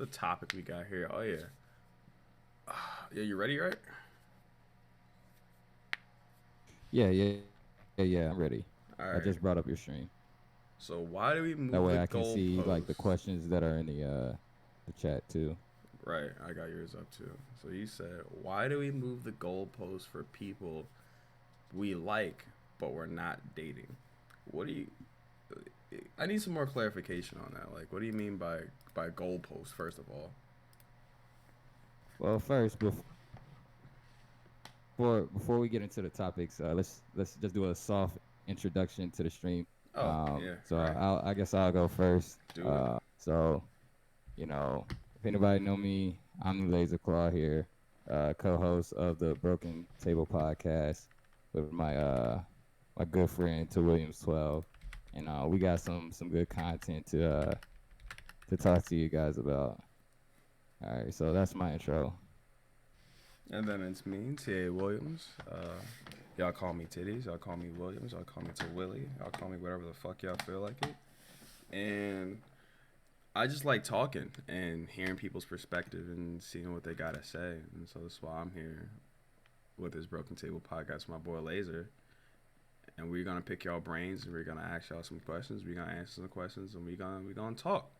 the topic we got here? Oh yeah, yeah. You ready, right? Yeah. I'm ready. All I right. just brought up your stream. So why do we That move way the I can see like the goalposts? questions that are in the chat too. Right, I got yours up too. So you said, why do we move the goalposts for people we like but we're not dating? What do you? I need some more clarification on that. Like, what do you mean by goalposts? First of all. Well, first before we get into the topics, let's just do a soft introduction to the stream. Oh yeah, So right. I guess I'll go first. Do it. So you know, if anybody know me, I'm the Laser Claw here, co-host of the Broken Table podcast with my good friend to Williams 12, and we got some good content to talk to you guys about. All right, so that's my intro. And then it's me, T.A. Williams. Y'all call me Titties. Y'all call me Williams. Y'all call me to Willie. Y'all call me whatever the fuck y'all feel like it. And I just like talking and hearing people's perspective and seeing what they gotta say. And so that's why I'm here with this Broken Table podcast with my boy Laser. And we're gonna pick y'all brains and we're gonna ask y'all some questions. We're gonna answer some questions and we're gonna talk.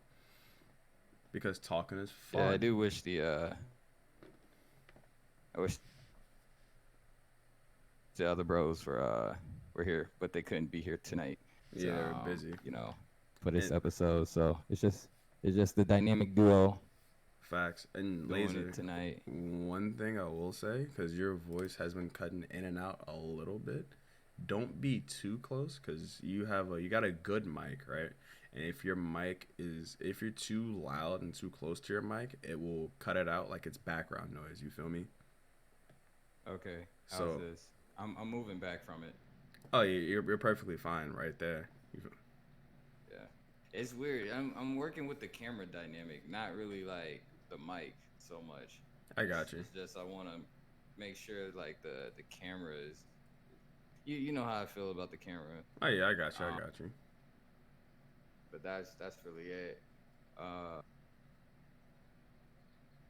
Because talking is Yeah, I fun. do wish I wish the other bros were here, but they couldn't be here tonight. Yeah, they're To busy. for this And episode. So it's just the dynamic duo facts. And doing it Laser, tonight. one thing I will say, because your voice has been cutting in and out a little bit, don't be too close because you got a good mic, right? And if you're too loud and too close to your mic, it will cut it out like it's background noise. You feel me? Okay, how's So, this? I'm moving back from it. oh yeah, you're perfectly fine right there. Yeah, it's weird. I'm working with the camera dynamic, not really like the mic so much. I It's got you. it's just I want to make sure like the camera is. You know how I feel about the camera. Oh yeah, I got you. I Um, got you. but that's really it. Uh,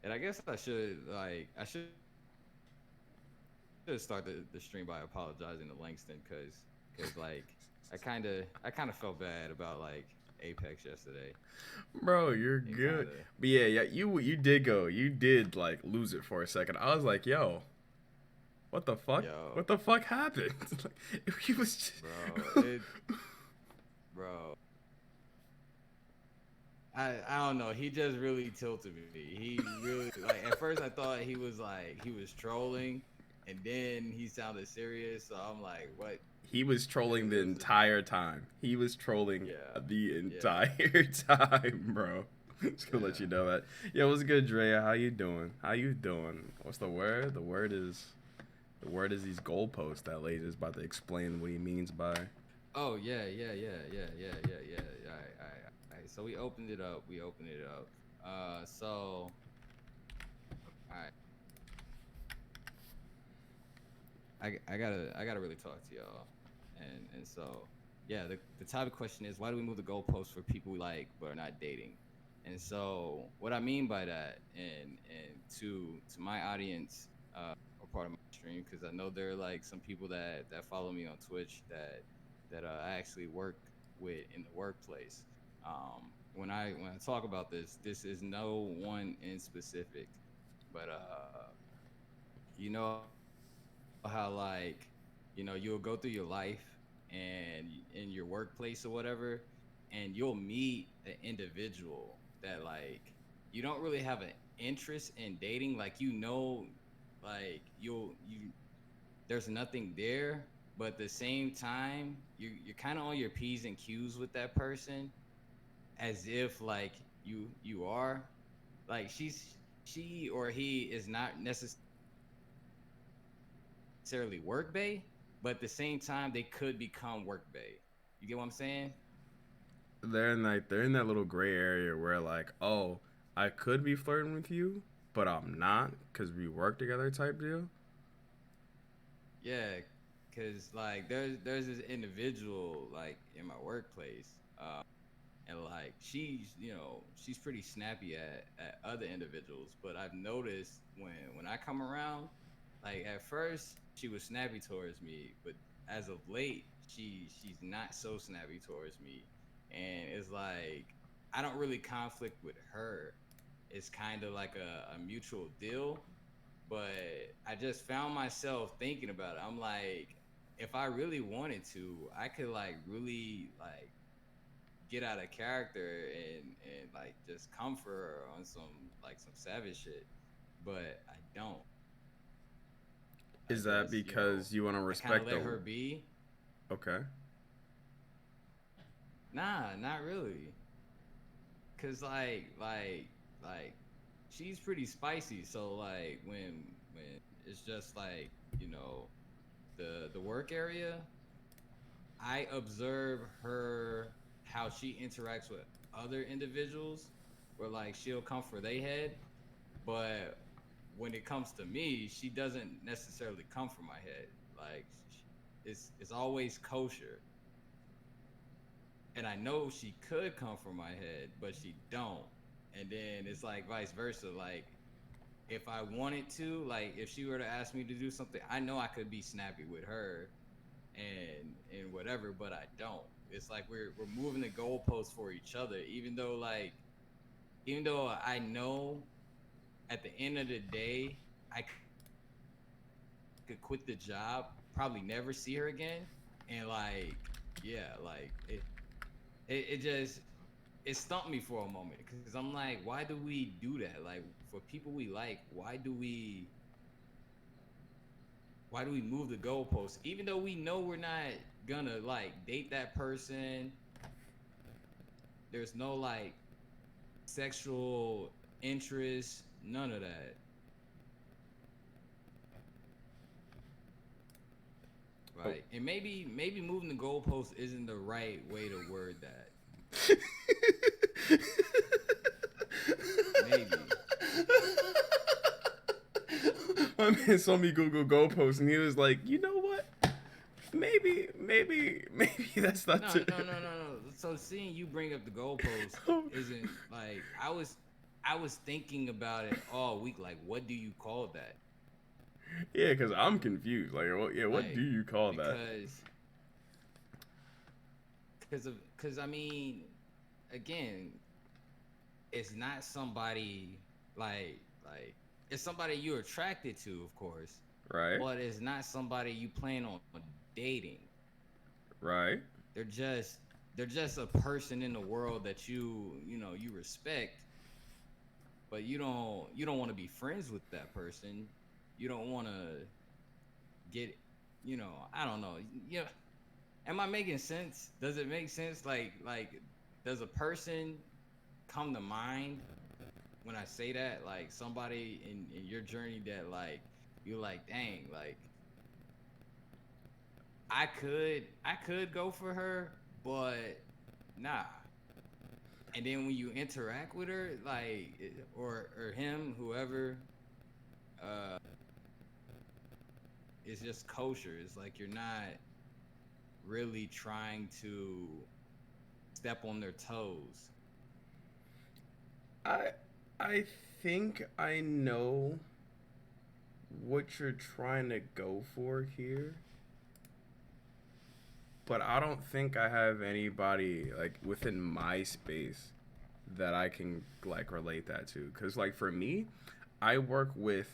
and I guess I should start the stream by apologizing to Langston because like I kind of felt bad about like Apex yesterday Bro, you're and kind good. of But yeah, you did go. You did like lose it for a second. I was like, yo, what the fuck? yo What the fuck happened? Like, he was just... bro it bro I don't know, he just really tilted me. He really like at first I thought he was trolling, and then he sounded serious, so I'm like, what? He was it, trolling the it was entire time. He was trolling yeah, the yeah, entire time, bro. Just gonna let yeah. you know that. Yo, what's good, Drea? How you doing? How you doing? What's the word? The word is these goalposts that Laser's about to explain what he means by. Oh yeah. All right. So we opened it up. We opened it up. So all right. I gotta really talk to y'all, and so yeah. The topic question is, why do we move the goalposts for people we like but are not dating? And so what I mean by that, and to my audience, or part of my stream, because I know there are like some people that follow me on Twitch that I actually work with in the workplace. When I talk about this is no one in specific, but you know how like you'll go through your life and in your workplace or whatever, and you'll meet an individual that like you don't really have an interest in dating, like like you there's nothing there, but at the same time you're kind of on your p's and q's with that person, as if like you are like she or he is not necessarily work bay, but at the same time they could become work bay. You get what I'm saying? They're in that little gray area where like, oh, I could be flirting with you, but I'm not because we work together type deal. Yeah, because like there's this individual like in my workplace. and like she's pretty snappy at other individuals, but I've noticed when I come around, like at first she was snappy towards me, but as of late she's not so snappy towards me, and it's like I don't really conflict with her. It's kind of like a mutual deal, but I just found myself thinking about it. I'm like, if I really wanted to, I could like really like get out of character and like just comfort her on some savage shit, but I don't. I Is that just because you want to I kind of respect let the? her be. Okay. Nah, not really, cause like she's pretty spicy. So like when it's just like the work area, I observe her how she interacts with other individuals, where like she'll come for their head, but when it comes to me, she doesn't necessarily come for my head. Like it's always kosher, and I know she could come for my head, but she don't. And then it's like vice versa. Like if I wanted to, like if she were to ask me to do something, I know I could be snappy with her and whatever, but I don't. It's like we're moving the goalposts for each other, even though I know at the end of the day I could quit the job, probably never see her again, and like yeah, like it just it stumped me for a moment because I'm like, why do we do that? Like for people we like, why do we move the goalposts even though we know we're not gonna like date that person? There's no like sexual interest, none of that. Oh. Right. And maybe moving the goalpost isn't the right way to word that. Maybe. My man saw me Google goalposts and he was like, you know what? Maybe that's not No, too. no, no, no, no. So seeing you bring up the goalpost isn't like I was thinking about it all week. Like, what do you call that? Yeah, because I'm confused. Like, yeah, what do Like, you call that? because I mean, again, it's not somebody like it's somebody you're attracted to, of course, Right, but it's not somebody you plan on dating. right. They're just they're just a person in the world that you respect, but you don't want to be friends with that person. You don't want to get I don't know. Yeah, am I making sense? Does it make sense? Like does a person come to mind when I say that? Like somebody in your journey that like you're like, dang, like I could go for her, but nah. And then when you interact with her, like or him, whoever, uh, it's just kosher. It's like you're not really trying to step on their toes. I I think I know what you're trying to go for here, but I don't think I have anybody like within my space that I can like relate that to. Cause like for me, I work with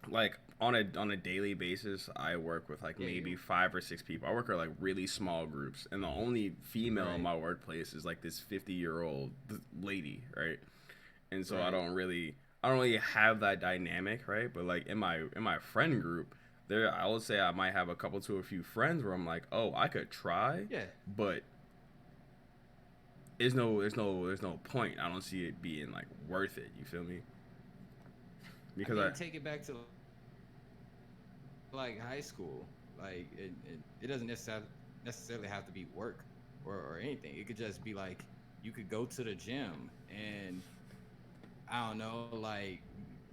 like on a daily basis. I work with like Yeah, maybe you 5 or 6 people. I work with like really small groups, and the only female in right, my workplace is like this 50-year-old lady, right? And so right. I don't really have that dynamic, right? But like in my friend group, there I would say I might have a couple to a few friends where I'm like, oh, I could try, Yeah. but there's no point. I don't see it being like worth it. You feel me? I Because I mean, take it back to like high school. Like it doesn't necessarily have to be work or anything. It could just be like you could go to the gym and I don't know, like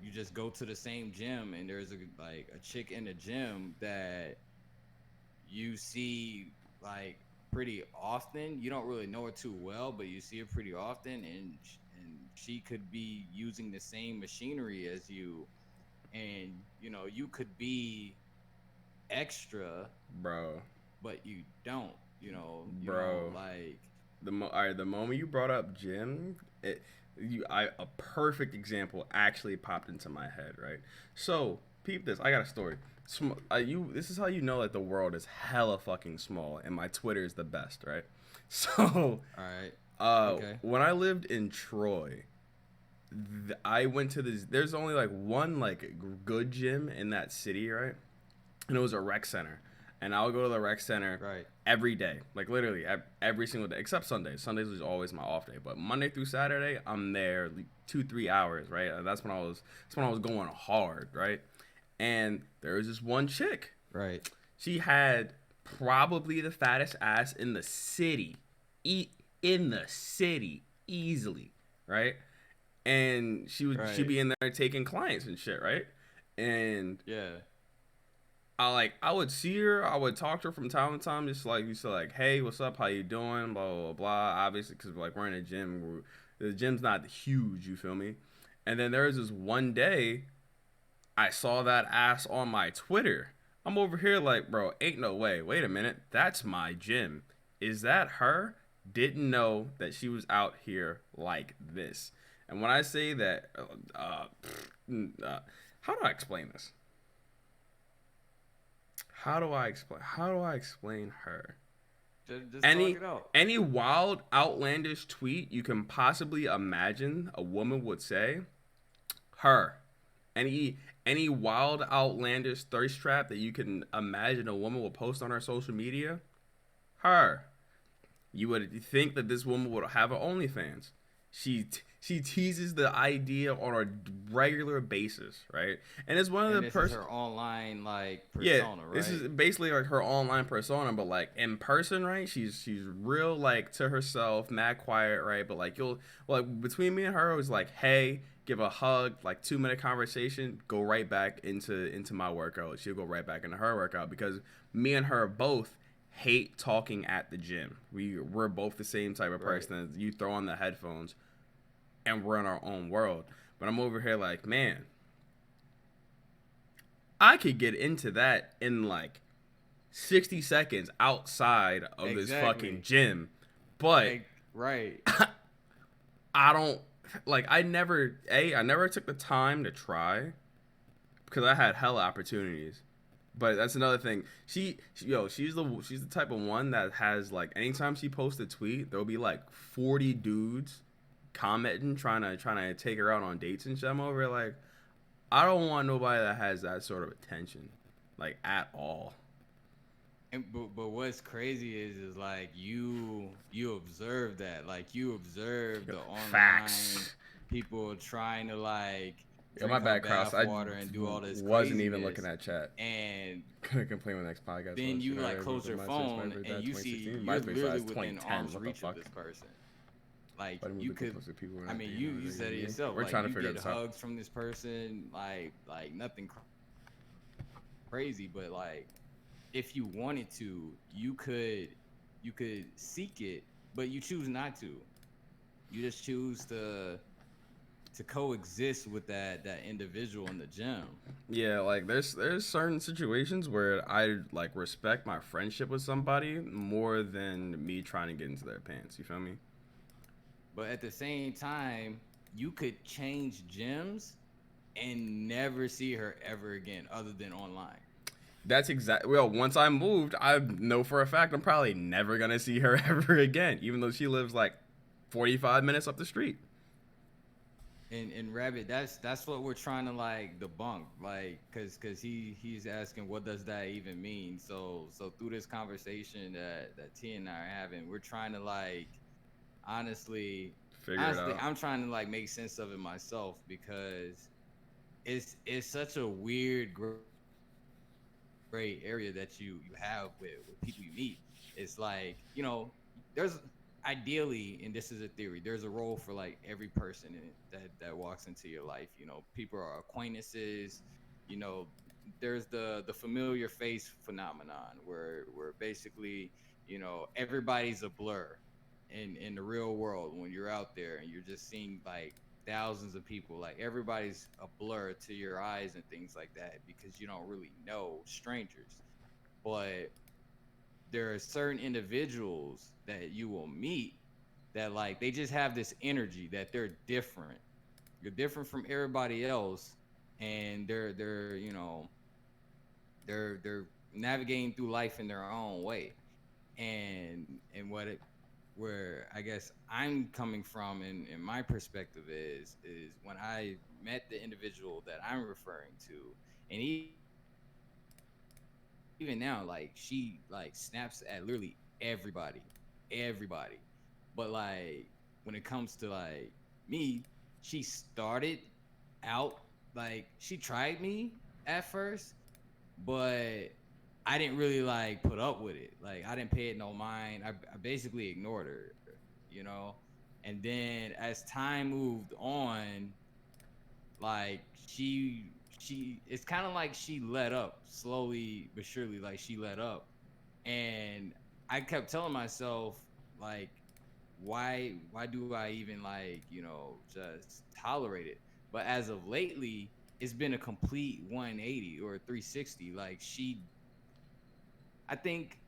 you just go to the same gym and there's a chick in the gym that you see like pretty often. You don't really know her too well, but you see her pretty often, and she could be using the same machinery as you, and you could be extra, bro, but you don't. bro. Like All right, the moment you brought up gym, a perfect example actually popped into my head, right? So, peep this. I got a story. This is how you know that the world is hella fucking small, and my Twitter is the best, right? So, all right, okay, when I lived in Troy, I went to this. There's only like one like good gym in that city, right? And it was a rec center. And I would go to the rec center right, every day, like literally every single day, except Sundays. Sundays was always my off day, but Monday through Saturday, I'm there like 2-3 hours, right? And that's when I was going hard, right? And there was this one chick. right, She had probably the fattest ass in the city, in the city easily, right? And she'd right, be in there taking clients and shit, right? And yeah, I would see her, I would talk to her from time to time, just like you said, like, hey, what's up, how you doing, blah blah blah. Obviously, because like we're in a gym, the gym's not huge, you feel me? And then there was this one day I saw that ass on my Twitter. I'm over here like, bro, ain't no way. Wait a minute, that's my gym. Is that her? Didn't know that she was out here like this. And when I say that, how do I explain this? How do I explain her? just talk Any it out. any wild outlandish tweet you can possibly imagine a woman would say, her. Any wild outlandish thirst trap that you can imagine a woman will post on her social media, her. You would think that this woman would have an OnlyFans. She teases the idea on a regular basis, right? And it's one of And the this is person. her online like Yeah, persona, this right? is basically like her online persona, but like in person, right? She's real like to herself, mad quiet, right? But like you'll like between me and her, it was like, hey, give a hug, like 2 minute conversation, go right back into my workout. She'll go right back into her workout because me and her both hate talking at the gym. We're both the same type of Right. person. You throw on the headphones and we're in our own world. But I'm over here like, man, I could get into that in like 60 seconds outside of this fucking Exactly. gym. But Right. I don't like I never took the time to try because I had hella opportunities. But that's another thing. She's the type of one that has like anytime she posts a tweet, there'll be like 40 dudes commenting trying to take her out on dates and shit. I'm over like I don't want nobody that has that sort of attention like at all. And but what's crazy is like you observe that, like you observe Yo, the online facts. people trying to like Yo, my drink her bad, Cross. bath I water and do all this wasn't even looking craziness, at chat. and Gonna complain when the next podcast then was. You you know, like I close moved your MySpace phone forever. and That you see 2016. you're MySpace literally size within 2010. arm's What the reach of fuck? this person. Like Why do you you move the could, goalposts to people who are I not mean, dating? you said it yourself, We're like trying to you figure get this out. hugs from this person, like nothing crazy, but like if you wanted to, you could seek it, but you choose not to. You just choose to coexist with that individual in the gym. Yeah, like there's certain situations where I like respect my friendship with somebody more than me trying to get into their pants. You feel me? But at the same time, you could change gyms and never see her ever again other than online. That's exactly. Well, once I moved, I know for a fact I'm probably never gonna see her ever again, even though she lives like 45 minutes up the street. And Rabbit, that's what we're trying to like debunk, like, cause he's asking what does that even mean. So through this conversation that T and I are having, we're trying to like honestly, Figure it honestly, out. I'm trying to like make sense of it myself because it's such a weird gray area that you have with people you meet. It's like, there's ideally, and this is a theory, there's a role for like every person that walks into your life. People are acquaintances. You know, there's the familiar face phenomenon where basically everybody's a blur in the real world when you're out there and you're just seeing like thousands of people. Like everybody's a blur to your eyes and things like that because you don't really know strangers. But there are certain individuals that you will meet that like they just have this energy that they're different. You're different from everybody else, and they're navigating through life in their own way. And where I guess I'm coming from in my perspective is when I met the individual that I'm referring to, and even now, like she like snaps at literally everybody, everybody. But like when it comes to like me, she started out like she tried me at first, but I didn't really like put up with it. Like I didn't pay it no mind. I basically ignored her, you know. And then as time moved on, like she it's kind of like she let up slowly but surely. Like she let up, and I kept telling myself like, why do I even like just tolerate it? But as of lately, it's been a complete 180 or 360. Like I think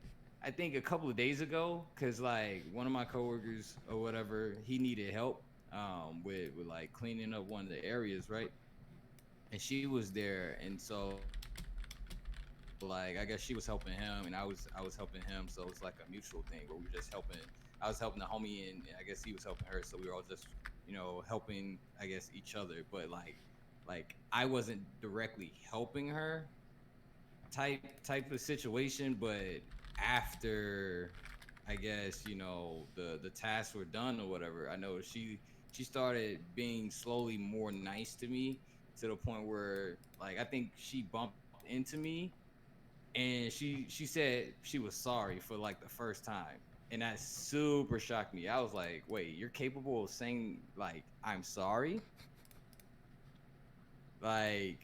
I think a couple of days ago, cause like one of my coworkers or whatever, he needed help with like cleaning up one of the areas, right? And she was there, and so like I guess she was helping him, and I was helping him, so it was like a mutual thing where we were just helping. I was helping the homie, and I guess he was helping her, so we were all just helping I guess each other. But like I wasn't directly helping her type of situation, but after I guess the tasks were done or whatever, I know she started being slowly more nice to me to the point where like I think she bumped into me and she said she was sorry for like the first time, and that super shocked me. I was like, wait, you're capable of saying like I'm sorry? Like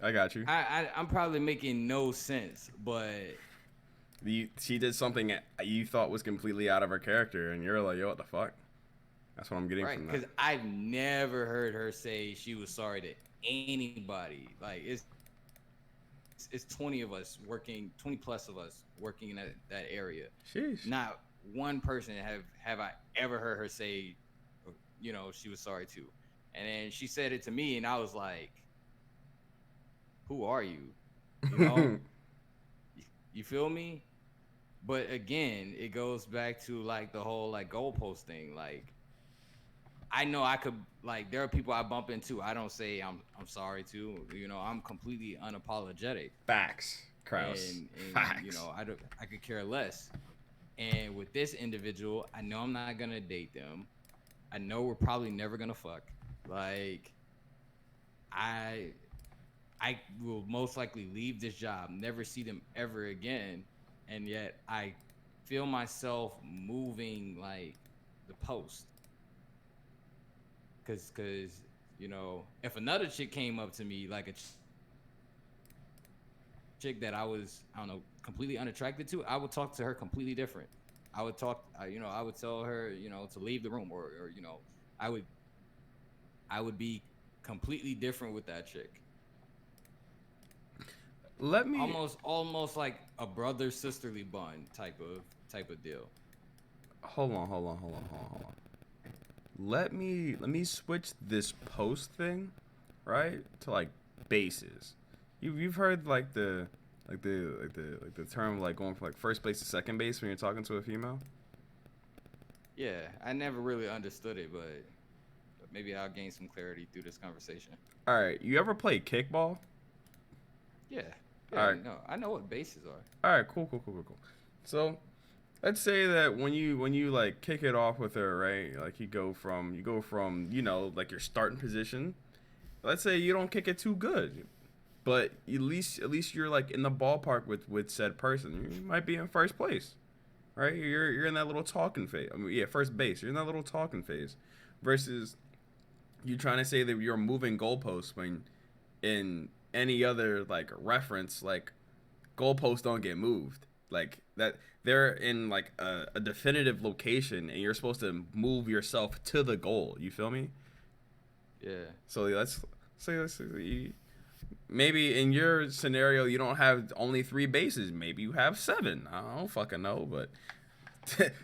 I got you. I'm probably making no sense, but She did something you thought was completely out of her character, and you're like, yo, what the fuck? That's what I'm getting right, from that. because I've never heard her say she was sorry to anybody. Like it's 20 of us working, 20 plus of us working in that area. Not Sheesh. one person have I ever heard her say, she was sorry to. And then she said it to me, and I was like, "Who are you?" You know, you feel me? But again, it goes back to like the whole like goalpost thing. Like I know I could like there are people I bump into. I don't say I'm sorry to. I'm completely unapologetic, Facts, Kraus. and Facts. I could care less. And with this individual, I know I'm not gonna date them. I know we're probably never gonna fuck. Like I I will most likely leave this job, never see them ever again, and yet I feel myself moving like the post. Cause if another chick came up to me, like a chick that I was, I don't know, completely unattracted to, I would talk to her completely different. I would talk, I would tell her, to leave the room, or I would be completely different with that chick. Let me Almost like a brother sisterly bond type of deal. hold on. Let me switch this post thing, right, to like bases. You've heard like the term like going from like first base to second base when you're talking to a female. Yeah, I never really understood it, but maybe I'll gain some clarity through this conversation. All right, you ever play kickball? Yeah, All yeah, right, no, I know what bases are. all right, cool. So let's say that when you like kick it off with her, right? Like you go from like your starting position. Let's say you don't kick it too good, but at least you're like in the ballpark with said person. You might be in first place, right? You're in that little talking phase. I mean, yeah, first base. You're in that little talking phase, versus you trying to say that you're moving goalposts when in any other like reference like goalposts don't get moved. like that they're in like a definitive location, and you're supposed to move yourself to the goal. You feel me? Yeah. So let's say maybe in your scenario you don't have only three bases. Maybe you have seven. I don't fucking know, but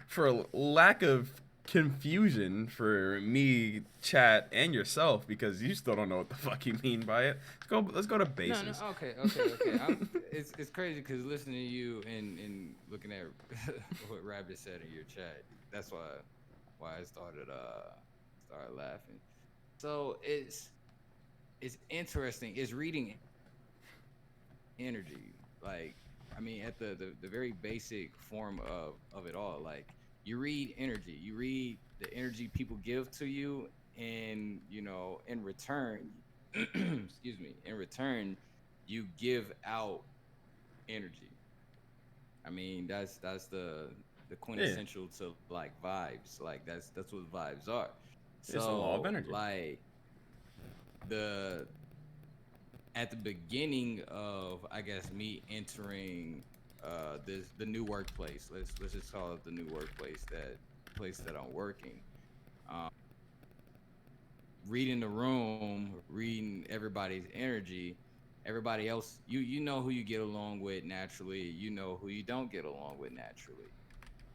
for lack of confusion for me, chat, and yourself, because you still don't know what the fuck you mean by it. Let's go to No, no, bases. okay. It's crazy because listening to you and looking at what Rabbit said in your chat, that's why I started laughing. So it's interesting. It's reading energy. Like, I mean, at the very basic form of it all. Like, you read energy. You read the energy people give to you, and in return, excuse me, in return, you give out energy. I mean, that's the Yeah, quintessential to like vibes. Like that's what vibes are. it's a law of So energy. like the at the beginning of, I guess, me entering the new workplace. Let's just call it the new workplace, that place that I'm working. Um, Reading the room, reading everybody's energy. Everybody else, you know who you get along with naturally. You know who you don't get along with naturally.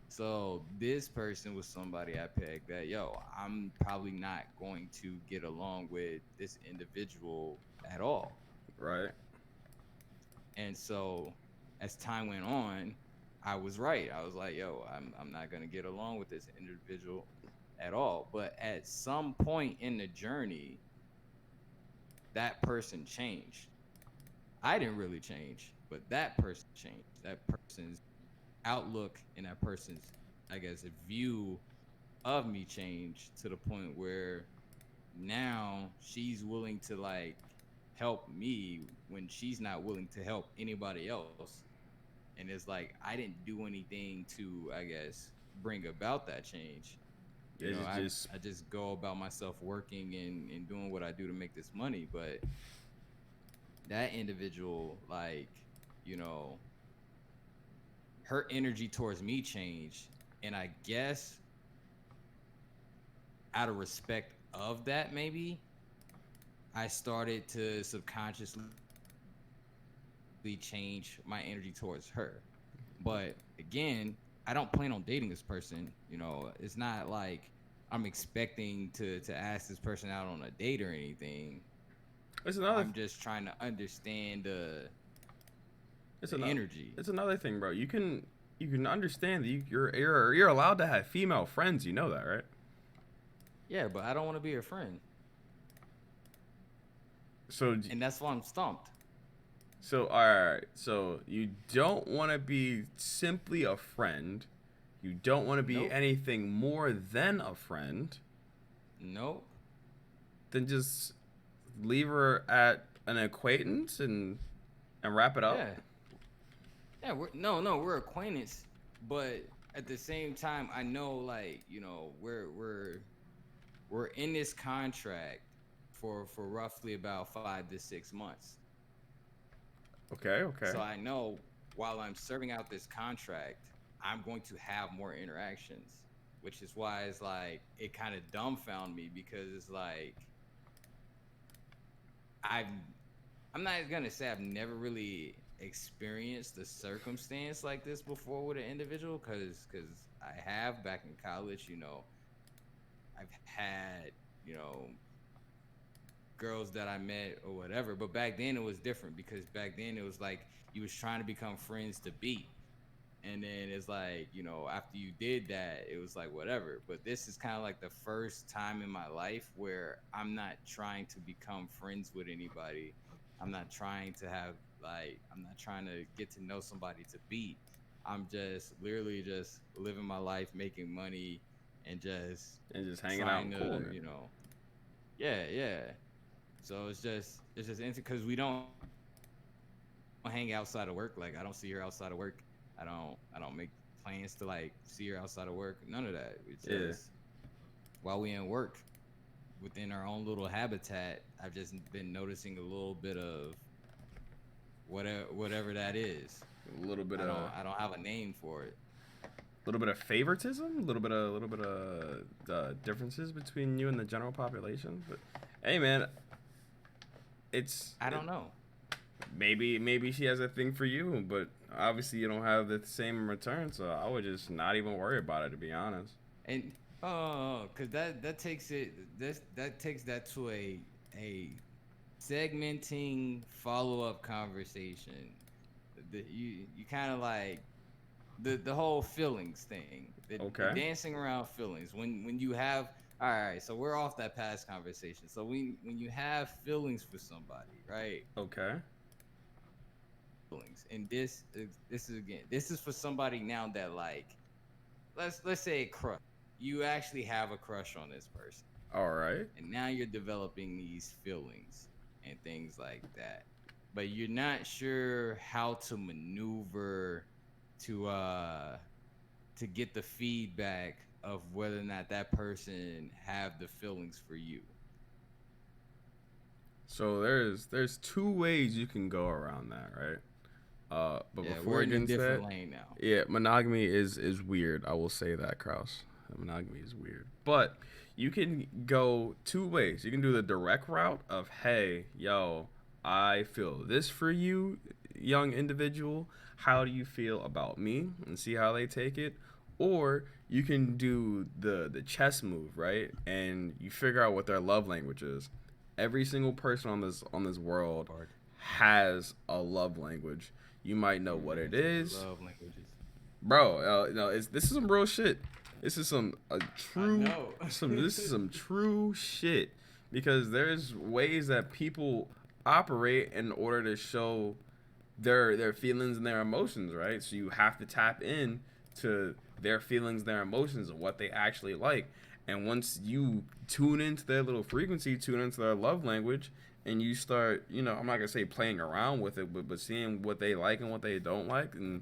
So this person was somebody I pegged that, yo, I'm probably not going to get along with this individual at all. Right. And so as time went on, I was right. I was like, yo, I'm not gonna get along with this individual at all. But at some point in the journey, that person changed. I didn't really change, but that person changed. That person's outlook and that person's, I guess, view of me changed to the point where now she's willing to like help me when she's not willing to help anybody else. And it's like I didn't do anything to, I guess, bring about that change. It's just I just go about myself working and doing what I do to make this money. But that individual, like, you know her energy towards me changed. And I guess out of respect of that, maybe I started to subconsciously change my energy towards her. But again, I don't plan on dating this person. It's not like I'm expecting to ask this person out on a date or anything. it's another I'm just trying to understand it's the another energy. it's another thing, bro. You can understand that you're allowed to have female friends. You know that, right? Yeah, but I don't want to be her friend, So and that's why I'm stumped. so all right. So you don't want to be simply a friend. You don't want to be Nope, anything more than a friend. nope. Then just leave her at an acquaintance and wrap it up. Yeah, yeah. We're acquaintance, but at the same time, I know, like, we're in this contract for roughly about 5 to 6 months. Okay, okay. So I know while I'm serving out this contract, I'm going to have more interactions, which is why it's like it kind of dumbfound me, because it's like I've I'm not gonna say I've never really experienced a circumstance like this before with an individual, because I have back in college. I've had, you know girls that I met or whatever. But back then it was different, because back then it was like you was trying to become friends to beat. And then it's like, after you did that, it was like whatever. But this is kind of like the first time in my life where I'm not trying to become friends with anybody. I'm not trying to get to know somebody to beat. I'm just literally just living my life, making money, and just And just hanging out trying and to, cooling it. yeah, yeah. So it's just interesting because we don't hang outside of work. Like, I don't see her outside of work. I don't make plans to like see her outside of work. None of that. It's Yeah. just while we in work within our own little habitat. I've just been noticing a little bit of whatever that is. A little bit of I don't have a name for it. favoritism, a little bit of differences between you and the general population. But hey, man, I it, don't know. maybe she has a thing for you, but obviously you don't have the same in return. So I would just not even worry about it, to be honest. And cause that takes that takes that to a segmenting follow up conversation. You kind of like the whole feelings thing, the Okay, dancing around feelings. When you have all right, so we're off that past conversation. So when you have feelings for somebody, right? okay. Feelings, and this is again, this is for somebody now that like let's say a crush. You actually have a crush on this person, All right. and now you're developing these feelings and things like that. But you're not sure how to maneuver to uh to get the feedback of whether or not that person have the feelings for you. So there's two ways you can go around that, right? But Yeah, before we're I in get a into that, different lane now. yeah, monogamy is weird. I will say that, Kraus. Monogamy is weird. But you can go two ways. You can do the direct route of, hey, yo, I feel this for you, young individual. How do you feel about me? And see how they take it. Or you can do the chess move, right? And you figure out what their love language is. Every single person on this world Hard. has a love language. You might know what it is, Love languages. bro. No, this is some real shit. This is I know. this is some true shit because there's ways that people operate in order to show their feelings and their emotions, right? So you have to tap in to their feelings, their emotions, and what they actually like. And once you tune into their little frequency, tune into their love language, and you start, I'm not gonna say playing around with it, but seeing what they like and what they don't like, and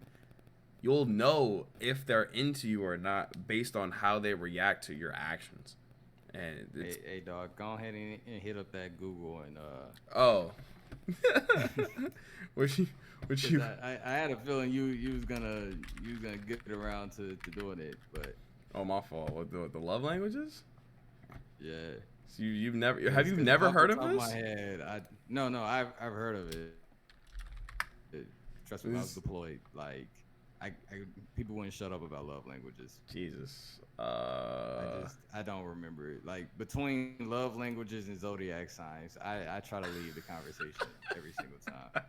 you'll know if they're into you or not based on how they react to your actions. And it's Hey, dog, go ahead and hit up that Google and oh, what you what because you I had a feeling you was gonna get around to doing it, but oh, my fault. What the love languages? yeah, So you've never have you because never off the heard of top of my this? head, no, I've heard of it. Trust me, when I was This deployed, like I people wouldn't shut up about love languages. Jesus. I don't remember it. Like between love languages and zodiac signs, I try to leave the conversation every single time.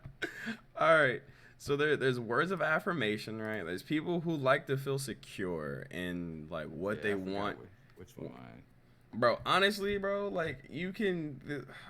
All right. So there's words of affirmation, right? There's people who like to feel secure in like what Yeah, they I forgot want. which one mine. Bro, honestly, bro, like you can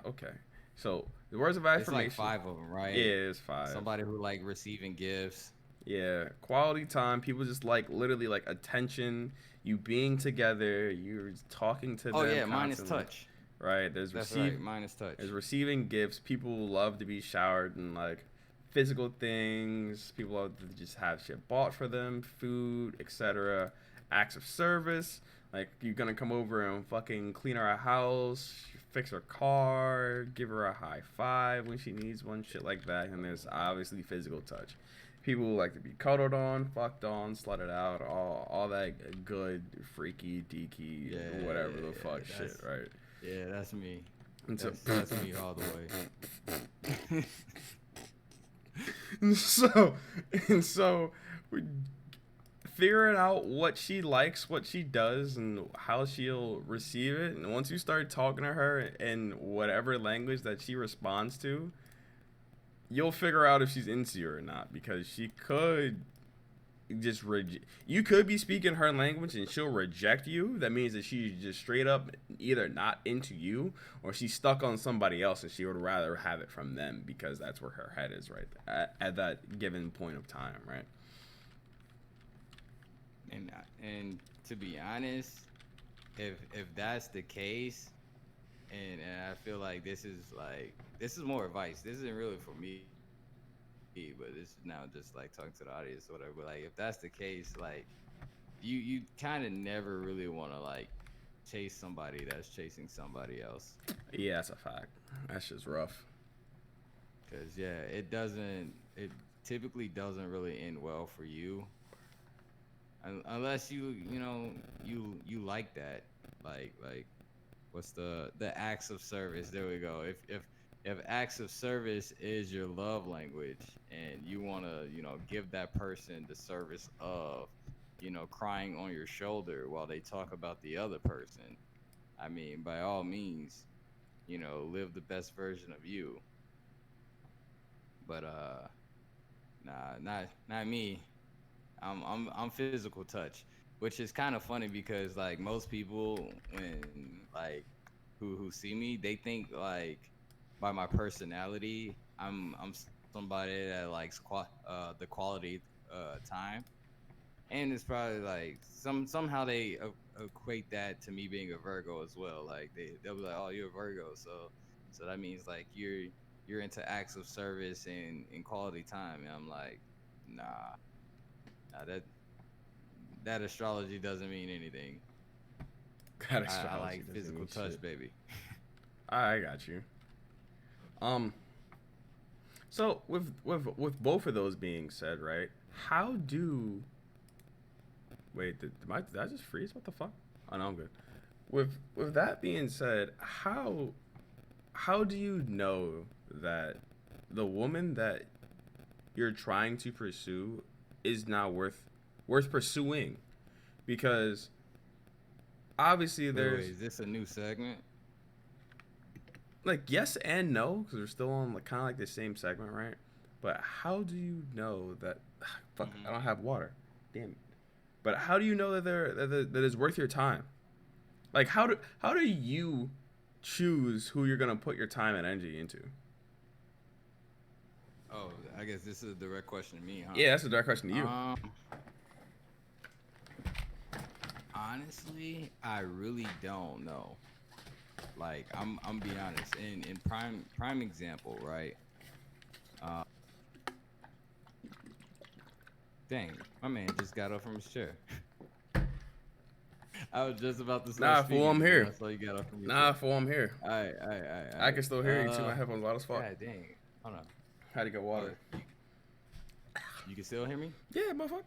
okay. So the words of It's like affirmation. five of them, Yeah, right? it's five. Somebody who like receiving gifts. Yeah, quality time. People just like literally like attention. You being together. You're talking to Oh them yeah, mine is constantly. touch. Right? That's right, mine is touch. There's receiving gifts. People love to be showered and like physical things. People love to just have shit bought for them, food, etc. Acts of service. Like you're gonna come over and fucking clean her house, fix her car, give her a high five when she needs one, shit like that. And there's obviously physical touch. People who like to be cuddled on, fucked on, slutted out, all that good, freaky, deaky, Yeah, whatever yeah, the fuck yeah, shit, right? yeah, that's me. And so, That's me all the way. and so, and so, we figuring out what she likes, what she does, and how she'll receive it. And once you start talking to her in whatever language that she responds to, you'll figure out if she's into you or not because she could you could be speaking her language and she'll reject you. That means that she's just straight up either not into you or she's stuck on somebody else and she would rather have it from them because that's where her head is right at that given point of time, right? And to be honest, if that's the case, and I feel like this is more advice. This isn't really for me, but this is now just like talking to the audience or whatever. But like if that's the case, like you kind of never really want to like chase somebody that's chasing somebody else. Yeah, that's a fact. That's just rough. Cause yeah, it doesn't. It typically doesn't really end well for you, unless you like that, like what's the acts of service. There we go. If acts of service is your love language, and you want to give that person the service of crying on your shoulder while they talk about the other person, I mean, by all means, live the best version of you. But nah, not me. I'm physical touch, which is kind of funny because like most people when like who see me, they think like by my personality, I'm somebody that likes the quality time, and it's probably like somehow they equate that to me being a Virgo as well. Like they'll be like, "Oh, you're a Virgo," so that means like you're into acts of service and quality time, and I'm like, nah, that astrology doesn't mean anything. That I astrology like doesn't physical mean touch, shit. baby. I got you. Um, so with both of those being said, right? How do wait? Did I just freeze? What the fuck? Oh no, I'm good. With that being said, how do you know that the woman that you're trying to pursue is not worth pursuing? Because obviously Wait, there's is this a new segment? like yes and no because we're still on like kind of like the same segment, right? But how do you know that? Fuck, I Hmm. don't have water. Damn it. But how do you know that that is worth your time? Like how do you choose who you're gonna put your time and energy into? Oh, I guess this is a direct question to me, Yeah, that's a direct question to huh? you. Honestly, I really don't know. Like I'm be honest. In prime example, right? Uh, dang, my man just got up from his chair. I was just about to start Nah, fool, speaking, I'm and then here. I saw you got up from your Nah, chair. fool, I'm here. All right, all right, all right, all I can still right. hear you too. My headphones loud as fuck. God dang. Hold on. Had to get Oh, water. you can still hear me? Yeah, motherfucker.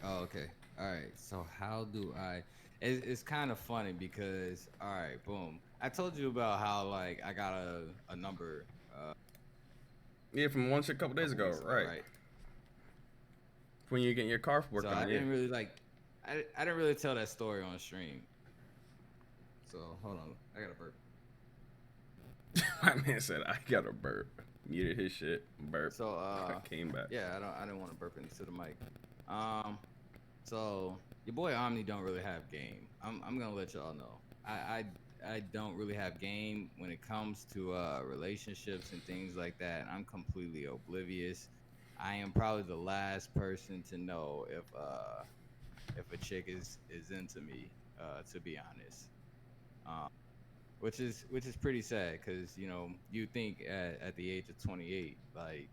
Oh, okay. All right. So how do I? It's kind of funny because all right, boom. I told you about how like I got a number Yeah, from one shit a couple a days couple ago, weeks ago, right? right? When you getting your car So worked I on, yeah. didn't really like. I didn't really tell that story on stream. So hold on, I got a burp. My man said I got a burp. Muted his shit. Burp. So Came back. yeah, I didn't want to burp into the mic. Um, so your boy Omni don't really have game. I'm gonna let y'all know. I don't really have game when it comes to relationships and things like that. I'm completely oblivious. I am probably the last person to know if a chick is into me, to be honest. Um, which is pretty sad because you think at the age of 28, like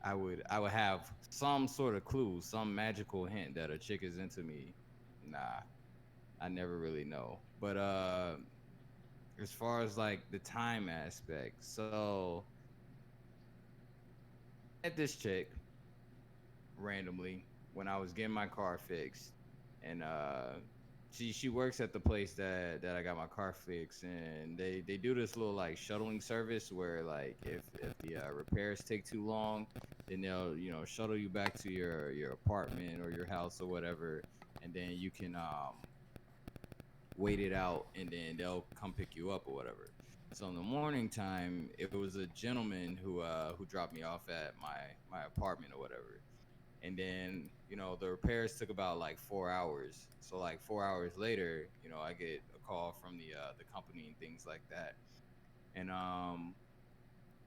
I would have some sort of clue, some magical hint that a chick is into me. Nah, I never really know. But as far as like the time aspect, so at this chick randomly when I was getting my car fixed, and she works at the place that I got my car fixed, and they do this little like shuttling service where like if the repairs take too long, then they'll shuttle you back to your apartment or your house or whatever, and then you can wait it out, and then they'll come pick you up or whatever. So in the morning time, it was a gentleman who dropped me off at my apartment or whatever, and then the repairs took about like 4 hours. So like 4 hours later, I get a call from the company and things like that. And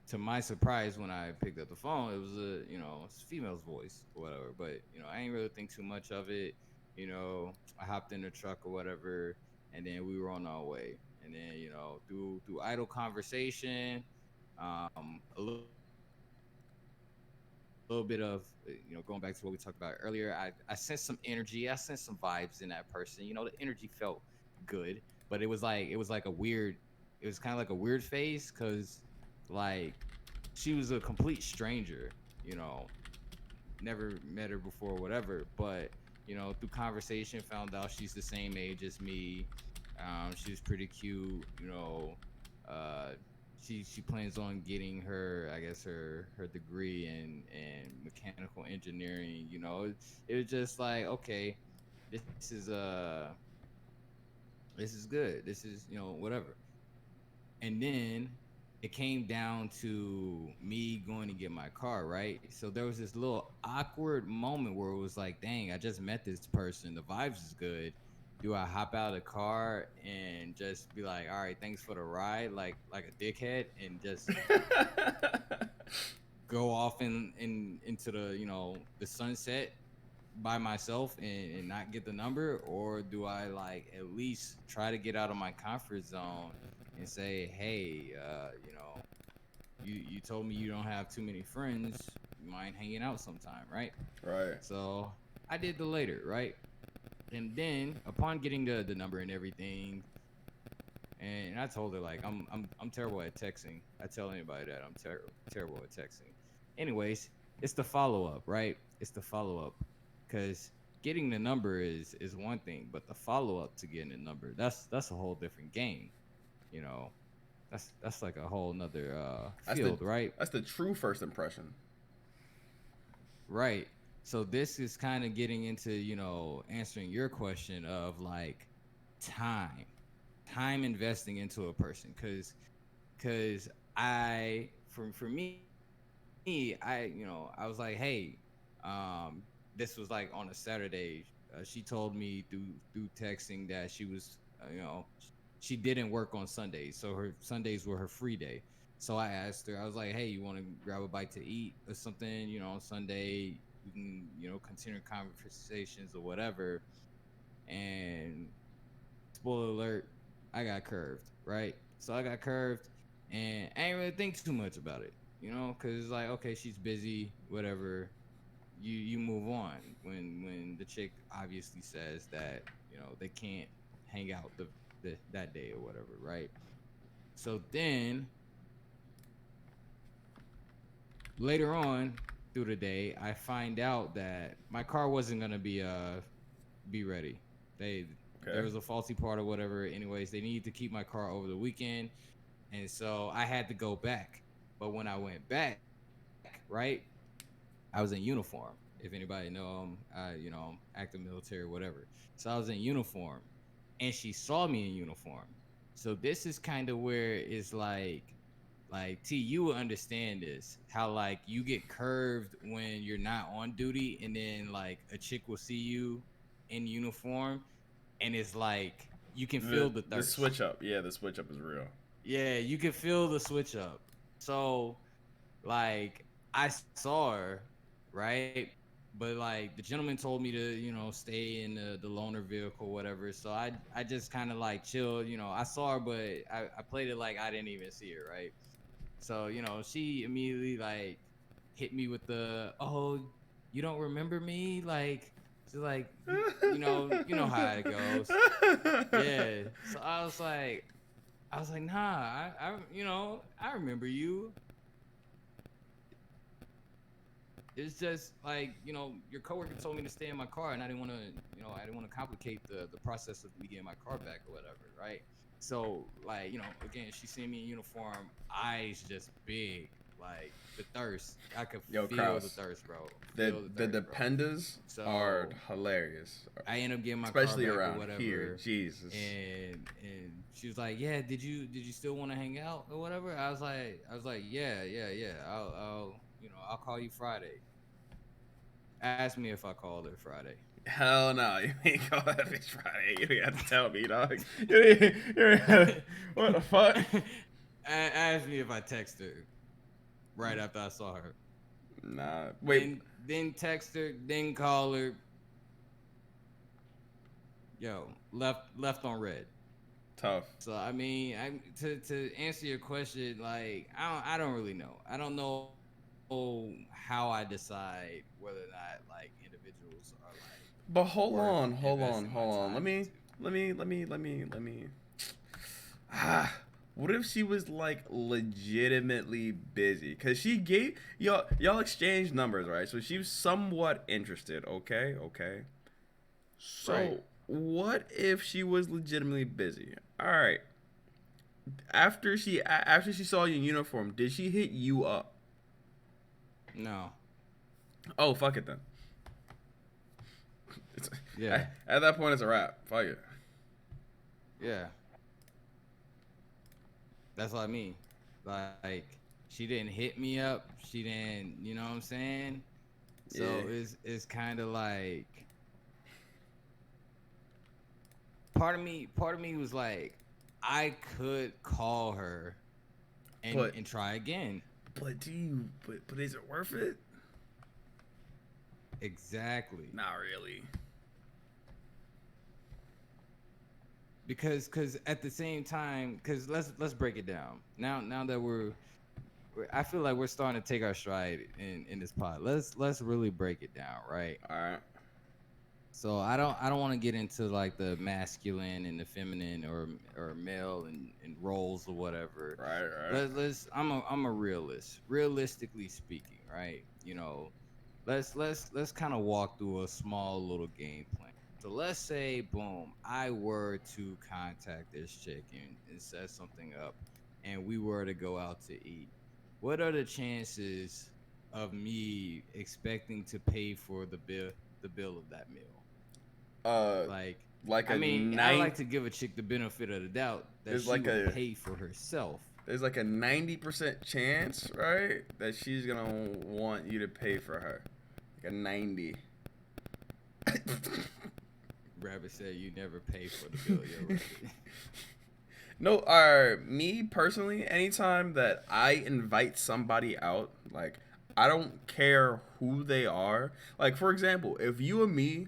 to my surprise, when I picked up the phone, it was it's a female's voice or whatever. But I didn't really think too much of it. I hopped in the truck or whatever, and then we were on our way. And then through idle conversation, a little bit of going back to what we talked about earlier, I sensed some energy, I sensed some vibes in that person. The energy felt good, but it was kind of like a weird phase because like she was a complete stranger. you know, never met her before, whatever. But through conversation, found out she's the same age as me. She was pretty cute. Uh, she plans on getting her, I guess, her degree in mechanical engineering. It was just like, okay, this is this is good. This is whatever. And then it came down to me going to get my car, right? So there was this little awkward moment where it was like, dang, I just met this person. The vibes is good. Do I hop out of the car and just be like, all right, thanks for the ride, like a dickhead, and just go off into the sunset by myself and not get the number? Or do I like at least try to get out of my comfort zone and say, hey, you told me you don't have too many friends, you mind hanging out sometime, right? Right. So I did the later, right? And then upon getting the number and everything, and I told her like I'm terrible at texting. I tell anybody that I'm terrible at texting. Anyways, it's the follow up, right? It's the follow up, because getting the number is one thing, but the follow up to getting the number, that's a whole different game. You know, that's like a whole nother field, right? That's the true first impression. Right. So this is kind of getting into, answering your question of like time, time investing into a person. Cause for me, I was like, hey, this was like on a Saturday. She told me through texting that she was, she didn't work on Sundays, so her Sundays were her free day. So I asked her, I was like, hey, you want to grab a bite to eat or something? On Sunday, we can, continue conversations or whatever. And spoiler alert, I got curved, right? So I got curved, and I ain't really think too much about it, because it's like, okay, she's busy, whatever. You move on when the chick obviously says that they can't hang out that day or whatever, right? So then later on through the day, I find out that my car wasn't gonna be ready. There Okay. was a faulty part or whatever. Anyways, they needed to keep my car over the weekend, and so I had to go back. But when I went back, right, I was in uniform. If anybody know, I'm active military, whatever. So I was in uniform, and she saw me in uniform. So this is kind of where it's like T, you will understand this. How like you get curved when you're not on duty, and then like a chick will see you in uniform, and it's like you can feel the The thirst. switch up. Yeah, the switch up is real. Yeah, you can feel the switch up. So like I saw her, right? But like the gentleman told me to, stay in the loaner vehicle, whatever. So I just kind of like chilled. I saw her, but I played it like I didn't even see her, right? So, she immediately like hit me with the, oh, you don't remember me? Like, she's like, you know how it goes. Yeah. So I was like, nah, I remember you. It's just like, your coworker told me to stay in my car, and I didn't want to complicate the process of me getting my car back or whatever, right? So like, again, she seen me in uniform, eyes just big, like the thirst. I could Yo, feel the Kraus. thirst, bro. The Feel the the thirst, bro. dependas are So hilarious, I ended up getting my car especially back or around here. whatever, Jesus. and she was like, "Yeah, did you still want to hang out or whatever?" I was like, "Yeah, yeah, yeah. I'll call you Friday." Ask me if I called her Friday. Hell no, you ain't call that bitch Friday. You ain't have to tell me, dog. What the fuck? Ask me if I text her right after I saw her. Nah, wait. Then text her, then call her. Yo, left on red. Tough. So I mean, to answer your question, like I don't really know. I don't know how I decide whether or not like individuals are like But worth investing my hold on. time into. Let me. Ah. What if she was like legitimately busy? Cause she gave y'all exchanged numbers, right? So she was somewhat interested. Okay, okay. Right. So what if she was legitimately busy? All right. After she saw you in uniform, did she hit you up? No. Oh, fuck it then. It's, Yeah. at that point, it's a wrap. Fuck it. Yeah. That's what I mean. Like she didn't hit me up. She didn't, you know what I'm saying? Yeah. So it's kind of like part of me was like I could call her and But try again. but is it worth it? Exactly. Not really. Because at the same time, cuz let's break it down. Now that I feel like we're starting to take our stride in this pod. Let's really break it down, right? All right. So I don't want to get into like the masculine and the feminine or male and roles or whatever. Right. Right. I'm a realist. Realistically speaking, right? You know, let's kind of walk through a small little game plan. So let's say, boom, I were to contact this chick and set something up, and we were to go out to eat. What are the chances of me expecting to pay for the bill of that meal? Uh, Like, like I a mean, I nine. like to give a chick the benefit of the doubt that There's she like would a pay for herself. there's like a 90% chance, right, that she's gonna want you to pay for her. Like a 90. Rabbit said you never pay for the bill. Yo, Rabbit. No, me personally, anytime that I invite somebody out, like I don't care who they are. Like for example, if you and me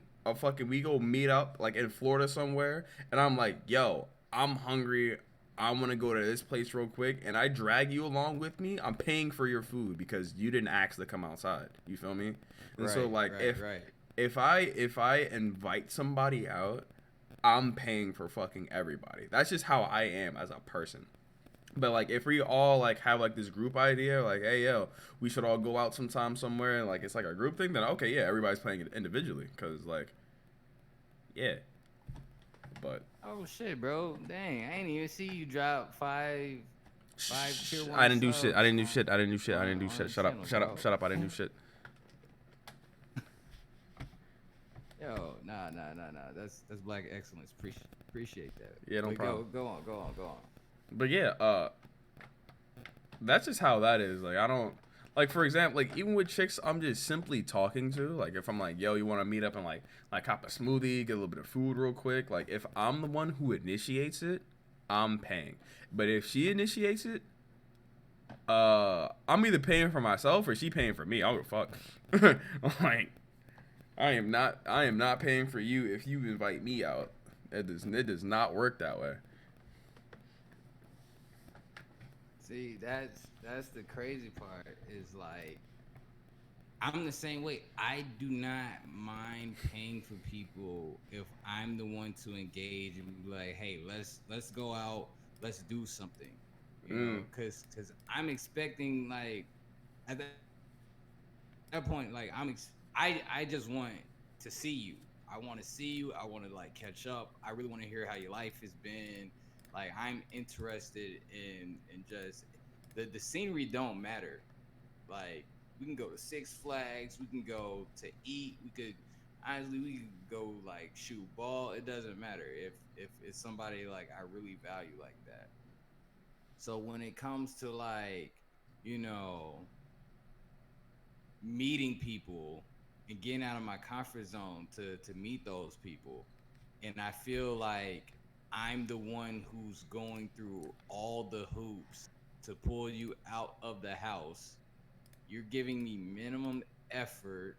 we go meet up like in Florida somewhere, and I'm like, yo, I'm hungry. I want to go to this place real quick, and I drag you along with me. I'm paying for your food because you didn't ask to come outside. You feel me? And so Right, like right, right. if I invite somebody out, I'm paying for fucking everybody. That's just how I am as a person. But like if we all like have like this group idea, like hey yo, we should all go out sometime somewhere, and like it's like a group thing, then okay, yeah, everybody's playing it individually, cause like yeah, but Oh shit, bro. Dang, I ain't even see you drop five tier I one didn't do shit. I subs didn't do shit. I didn't do shit. I didn't do on shit. the Shut up. channel, Shut up. dog. Shut up. I didn't do shit. Yo, nah. That's black excellence. Appreciate that. Yeah, no But problem. go on. But yeah, that's just how that is. Like I don't like for example, like even with chicks I'm just simply talking to, like if I'm like, yo, you wanna meet up and like hop a smoothie, get a little bit of food real quick, like if I'm the one who initiates it, I'm paying. But if she initiates it, I'm either paying for myself or she paying for me. I don't give a fuck. Like I am not paying for you if you invite me out. It does not work that way. See, that's the crazy part. Is like I'm the same way. I do not mind paying for people if I'm the one to engage and be like, "Hey, let's go out, let's do something," you Mm. know, because I'm expecting like at that point, like I just want to see you. I want to see you. I want to like catch up. I really want to hear how your life has been. Like I'm interested in just the scenery don't matter. Like we can go to Six Flags, we can go to eat, we could honestly we could go like shoot ball. It doesn't matter if it's somebody like I really value like that. So when it comes to like, you know, meeting people and getting out of my comfort zone to meet those people, and I feel like I'm the one who's going through all the hoops to pull you out of the house. You're giving me minimum effort.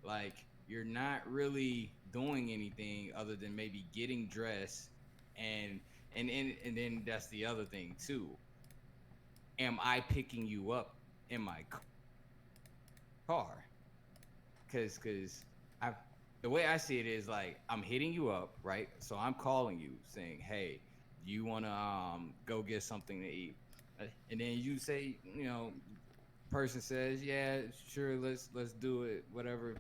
Like you're not really doing anything other than maybe getting dressed, and and then that's the other thing too. Am I picking you up in my car? Cause I the way I see it is like I'm hitting you up, right? So I'm calling you saying, hey, you want to go get something to eat. And then you say, person says, yeah, sure, let's do it, whatever.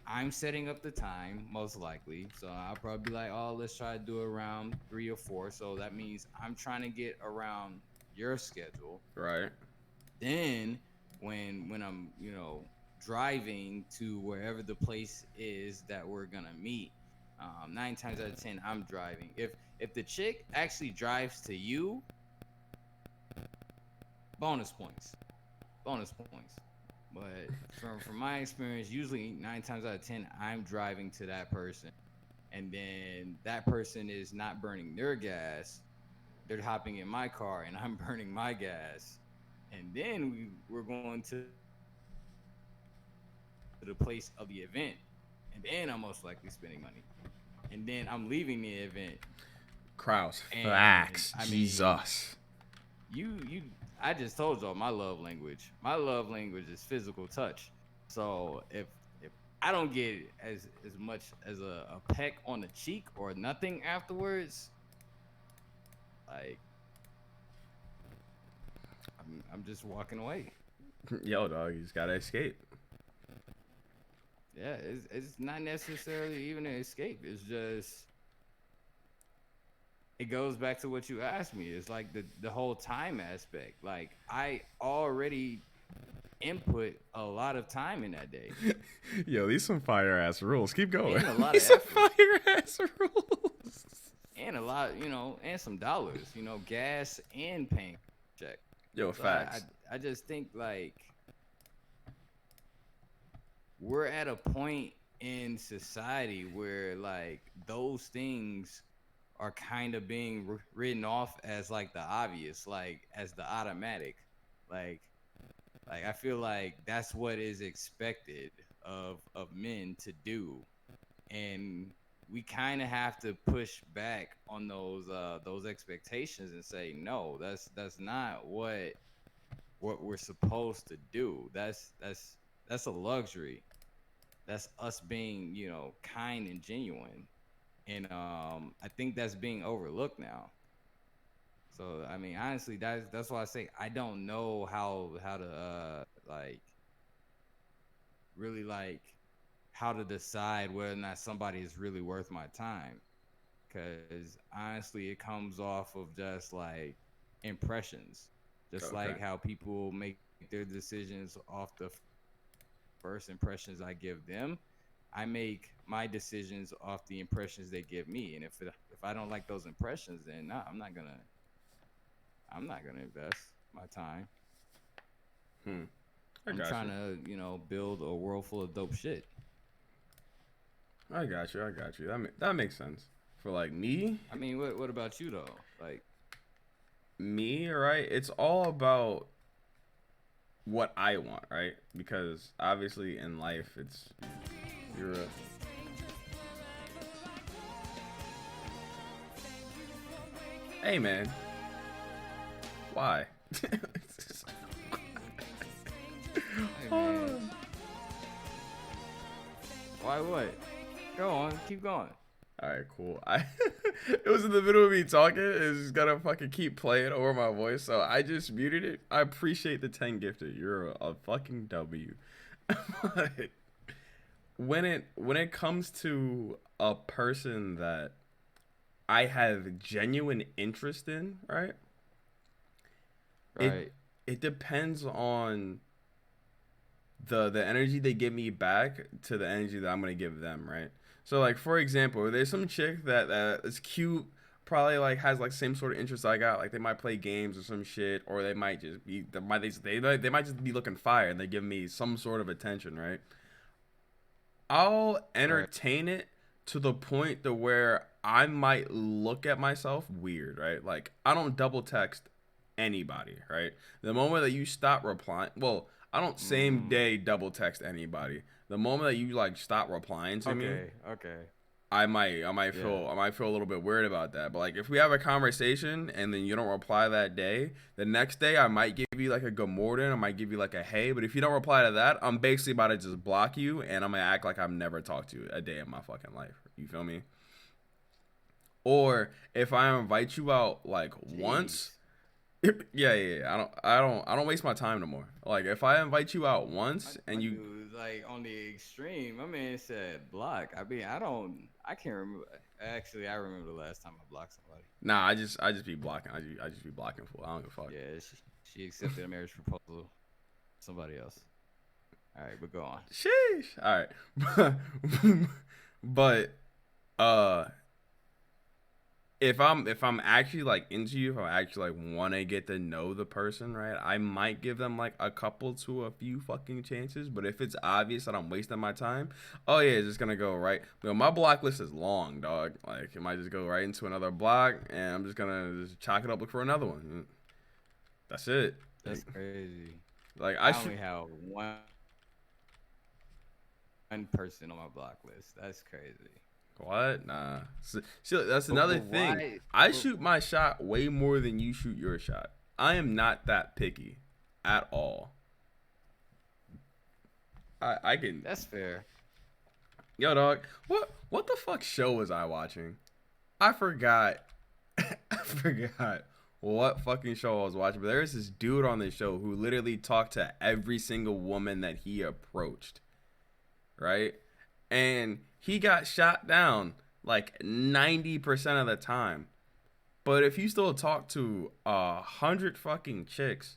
I'm setting up the time, most likely. So I'll probably be like, oh, let's try to do it around 3 or 4. So that means I'm trying to get around your schedule. Right. Then when I'm, driving to wherever the place is that we're gonna meet, 9 times out of 10, I'm driving. If the chick actually drives to you, bonus points, bonus points. But from my experience, usually 9 times out of 10, I'm driving to that person, and then that person is not burning their gas. They're hopping in my car, and I'm burning my gas, and then we're going to the place of the event, and then I'm most likely spending money, and then I'm leaving the event. Kraus, And I facts. mean, Jesus. I just told y'all my love language. My love language is physical touch. So if I don't get as much as a peck on the cheek or nothing afterwards, like I'm just walking away. Yo, dog, you just gotta escape. Yeah, it's not necessarily even an escape. It's just it goes back to what you asked me. It's like the whole time aspect. Like I already input a lot of time in that day Yo, these some fire ass rules. Keep going. and a lot of These some effort fire ass rules. and a lot, and some dollars, gas and paying check. Yo, So I, facts. I just think like we're at a point in society where like those things are kind of being written off as like the obvious, like as the automatic, like I feel like that's what is expected of men to do, and we kind of have to push back on those expectations and say no, that's not what we're supposed to do. That's a luxury. That's us being, kind and genuine. And I think that's being overlooked now. So I mean, honestly, that's why I say I don't know how to like really like how to decide whether or not somebody is really worth my time. Because honestly, it comes off of just like impressions, just Okay. like how people make their decisions off the first impressions I give them. I make my decisions off the impressions they give me, and if I don't like those impressions, then nah, I'm not gonna invest my time. Hmm. I I'm got trying you. to, build a world full of dope shit. I got you. I got you. That makes sense. For like me, I mean, what about you though? Like, right? It's all about what I want, right? Because obviously in life, you're a, hey man, why? hey man, why what? Go on, keep going. All right, cool. It was in the middle of me talking. It's just gonna fucking keep playing over my voice, so I just muted it. I appreciate the 10 gifted. You're a fucking W. But when it comes to a person that I have genuine interest in, right? It Right. it depends on the energy they give me back to the energy that I'm gonna give them, right? So like for example, there's some chick that is cute, probably like has like same sort of interests I got. Like they might play games or some shit, or they might just be they might just be looking fire and they give me some sort of attention, right? I'll Right. entertain it to the point to where I might look at myself weird, right? Like I don't double text anybody, right? The moment that you stop replying, well, I don't same Mm. day double text anybody. The moment that you like stop replying to me, Okay. Okay. Yeah. I might feel a little bit weird about that. But like if we have a conversation and then you don't reply that day, the next day I might give you like a good morning, I might give you like a hey, but if you don't reply to that, I'm basically about to just block you and I'm gonna act like I've never talked to you a day in my fucking life. You feel me? Or if I invite you out like once, Jeez. yeah. I don't waste my time no more. Like if I invite you out once My and you, dude is like on the extreme. My man said block. I mean, I can't remember. Actually, I remember the last time I blocked somebody. nah, I just be blocking. I just be blocking for. I don't give a fuck. Yeah, she accepted a marriage proposal. Somebody else. All right, but go on. Sheesh. All right, but uh, if I'm actually like into you, if I actually like want to get to know the person, right? I might give them like a couple to a few fucking chances. But if it's obvious that I'm wasting my time, oh yeah, it's just gonna go right. You know, my block list is long, dog. Like it might just go right into another block, and I'm just gonna just chalk it up, look for another one. That's it. That's crazy. Like I I should. only have one person on my block list. That's crazy. What? Nah. See, that's But another but thing. why? I But shoot my shot way more than you shoot your shot. I am not that picky at all. I can. that's fair. Yo, dog. What the fuck show was I watching? I forgot. I forgot what fucking show I was watching. But there's this dude on this show who literally talked to every single woman that he approached. Right? And he got shot down like 90% of the time. But if you still talk to 100 fucking chicks,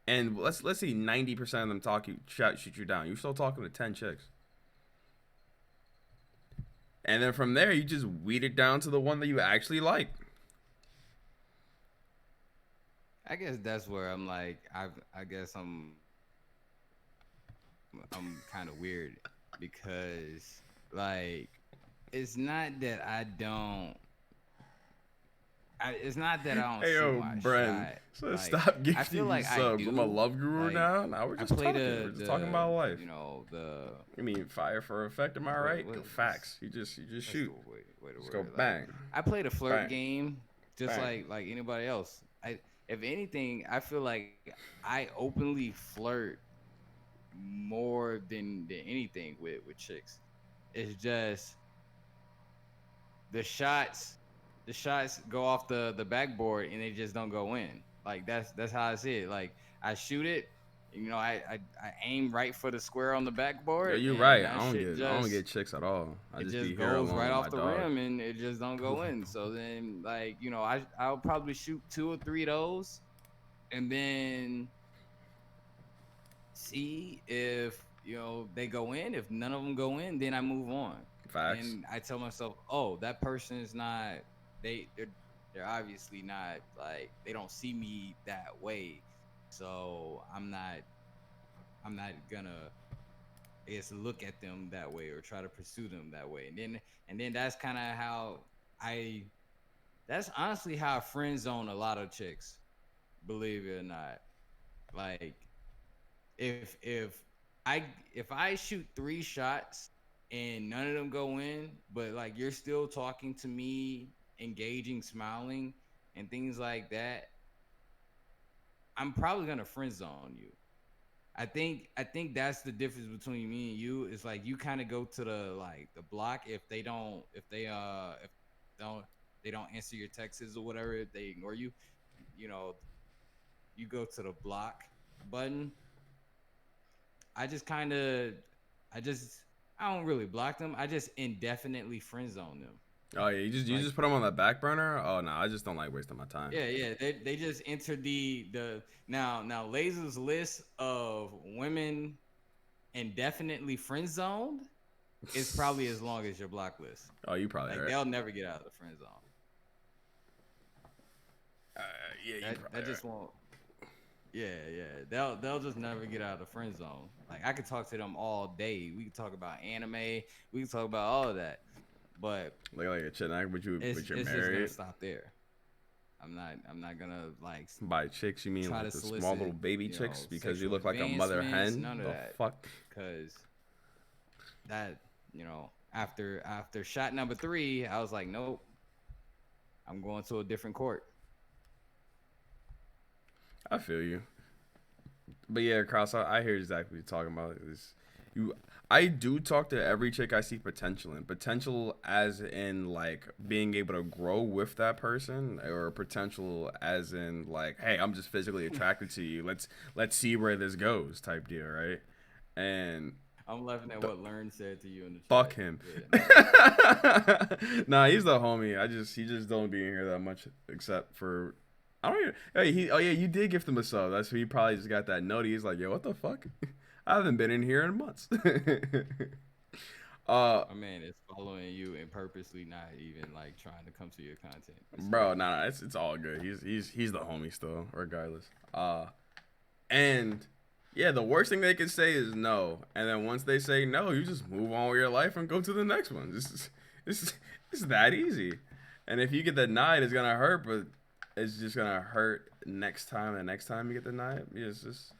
and let's see 90% of them shoot you down, you're still talking to 10 chicks. And then from there, you just weed it down to the one that you actually like. I guess that's where I'm like, I guess I'm kind of weird because like it's not that I don't. It's not that I don't Hey shoot yo, my Bren, shot. so Like stop I feel gifting me like I subs. I'm a do. love guru Like now. Now we're I just play talking. We're just talking the about life. you know the You mean fire for effect? Am I right? Facts. You just that's the shoot. way to Just word go it. Like bang, I play the flirt bang, game just bang. like anybody else. I if anything, I feel like I openly flirt more than anything with chicks. It's just the shots the shots go off the backboard and they just don't go in. Like that's how I see it. Like I shoot it, I aim right for the square on the Yo, backboard you're and right. that shit I don't get just chicks at all. I it just just be here goes alone right with my off the dog. rim and it just don't go in. So then like, I'll probably shoot two or three of those and then see if they go in. If none of them go in, then I move on. Facts. Then I tell myself, oh, that person is not. They're obviously not like they don't see me that way. So I'm not gonna I guess look at them that way or try to pursue them that way. And then that's kind of how I. That's honestly how I friend zone a lot of chicks. Believe it or not, like if I if I shoot three shots and none of them go in, but like you're still talking to me, engaging, smiling, and things like that, I'm probably gonna friend zone you. I think that's the difference between me and you. Is like you kind of go to the block if don't they don't answer your texts or whatever, if they ignore you, you know, you go to the block button. I just kind of, I just, I don't really block them. I just indefinitely friend zone them. Oh yeah, you Like, just put them on the back burner. Oh no, I just don't like wasting my time. yeah. They just entered the now Laser's list of women indefinitely friend zoned is probably as long as your block list. Oh, you probably Like right. they'll never get out of the friend zone. Uh, yeah, you probably That right. just won't. Yeah. They'll just never get out of the friend zone. Like I could talk to them all day. We could talk about anime. We could talk about all of that. But Like a chick, but you're it's just gonna married. stop there. I'm not gonna like By chicks, you mean try like to the small little solicit baby chicks because you sexual look like a mother advancements, hen? none of The that, fuck? because that after shot number three, I was like, nope, I'm going to a different court. I feel you. But yeah, Cross, I hear exactly what you're talking about. you I do talk to every chick I see potential in. Potential as in like being able to grow with that person, or potential as in like, hey, I'm just physically attracted to you. Let's see where this goes type deal, right? And I'm laughing at th- what Learn said to you in the fuck chat. him. Yeah, no, go ahead. Nah, he's the homie. He just don't be in here that much except for I don't even. Hey, oh yeah, you did gift him a sub. That's who he probably just got that note. He's like, yo, what the fuck? I haven't been in here in months. uh, My man is following you and purposely not even like trying to come to your content. It's bro, crazy. nah, it's all good. He's the homie still, regardless. And yeah, the worst thing they can say is no, and then once they say no, you just move on with your life and go to the next one. It's that easy. And if you get denied, it's gonna hurt, but it's just gonna hurt next time. And next time you get denied, it's just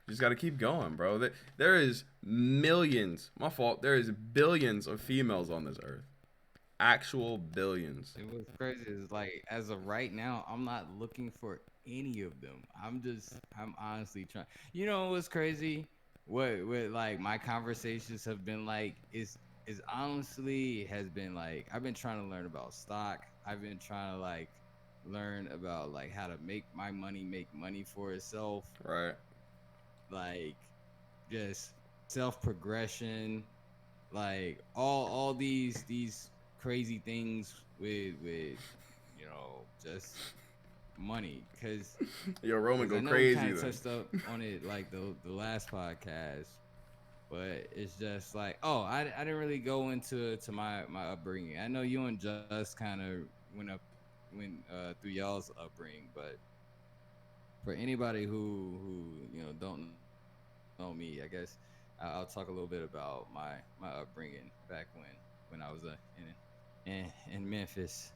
you just gotta keep going, bro. There is millions. My fault. There is billions of females on this earth. Actual billions. It was crazy. It's like as of right now, I'm not looking for any of them. I'm honestly trying. You know what's crazy? What like my conversations have been like is honestly has been like I've been trying to learn about stock. I've been trying to like learn about like how to make my money make money for itself. Right. Like just self progression, like all these crazy things with just money Yo, Roman because I go know we kind crazy of then. touched up on it like the last podcast, but it's just like I didn't really go into to my upbringing. I know you and Just kind of went up went through y'all's upbringing, but for anybody who don't know me, I guess I'll talk a little bit about my upbringing back when I was in Memphis,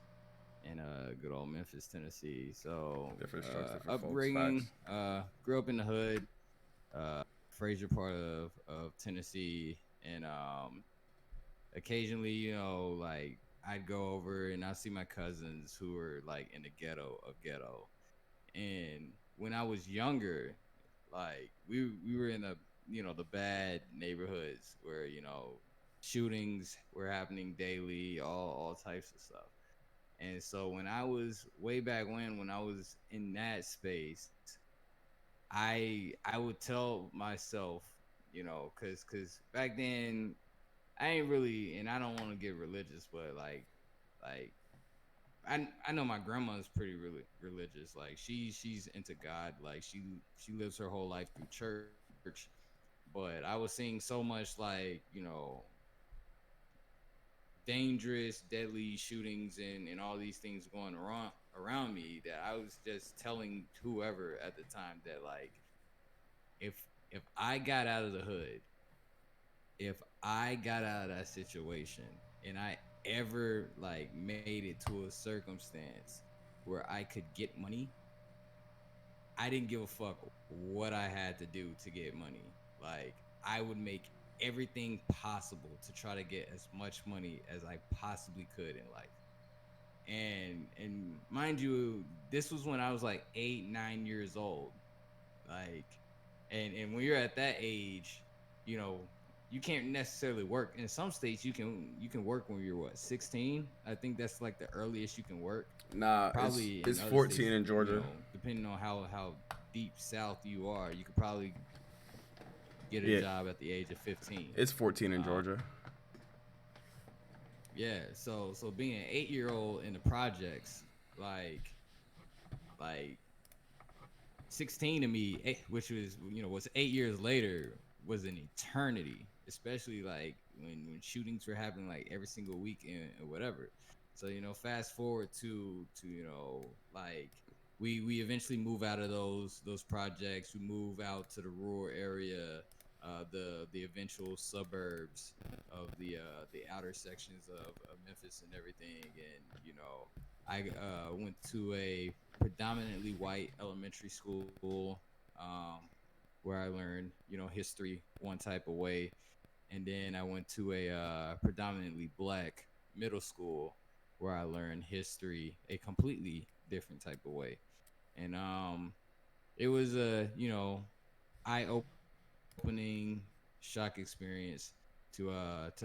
in good old Memphis, Tennessee. So Different strokes, different folks. upbringing, Facts. grew up in the hood, Fraser part of Tennessee, and occasionally like I'd go over and I see my cousins who were like in the ghetto of ghetto, and when I was younger, like we were in the bad neighborhoods where shootings were happening daily, all types of stuff. And so when I was way back when I was in that space, I would tell myself, cause back then I ain't really, and I don't want to get religious, but like I know my grandma's pretty really religious. Like she's into God. Like she lives her whole life through church. But I was seeing so much like dangerous, deadly shootings and all these things going around me that I was just telling whoever at the time that like if I got out of the hood, if I got out of that situation and I ever like made it to a circumstance where I could get money, I didn't give a fuck what I had to do to get money. Like I would make everything possible to try to get as much money as I possibly could in life. And mind you, this was when I was like 8, 9 years old. Like and when you're at that age, you know, you can't necessarily work. In some states you can work when you're what, 16? I think that's like the earliest you can work. Nah, Probably in it's other 14 states, in Georgia. depending on how deep south you are, you could probably get a Yeah, job at the age of 15. it's 14 in Um, Georgia. yeah, so being an 8-year-old in the projects, like like 16 to me, which was 8 years later, was an eternity. Especially like when shootings were happening like every single week and whatever. So fast forward to like we eventually move out of those projects. We move out to the rural area, the eventual suburbs of the outer sections of Memphis and everything. And I went to a predominantly white elementary school, um, where I learned history one type of way, and then I went to a predominantly black middle school where I learned history a completely different type of way. And it was a eye opening shock experience to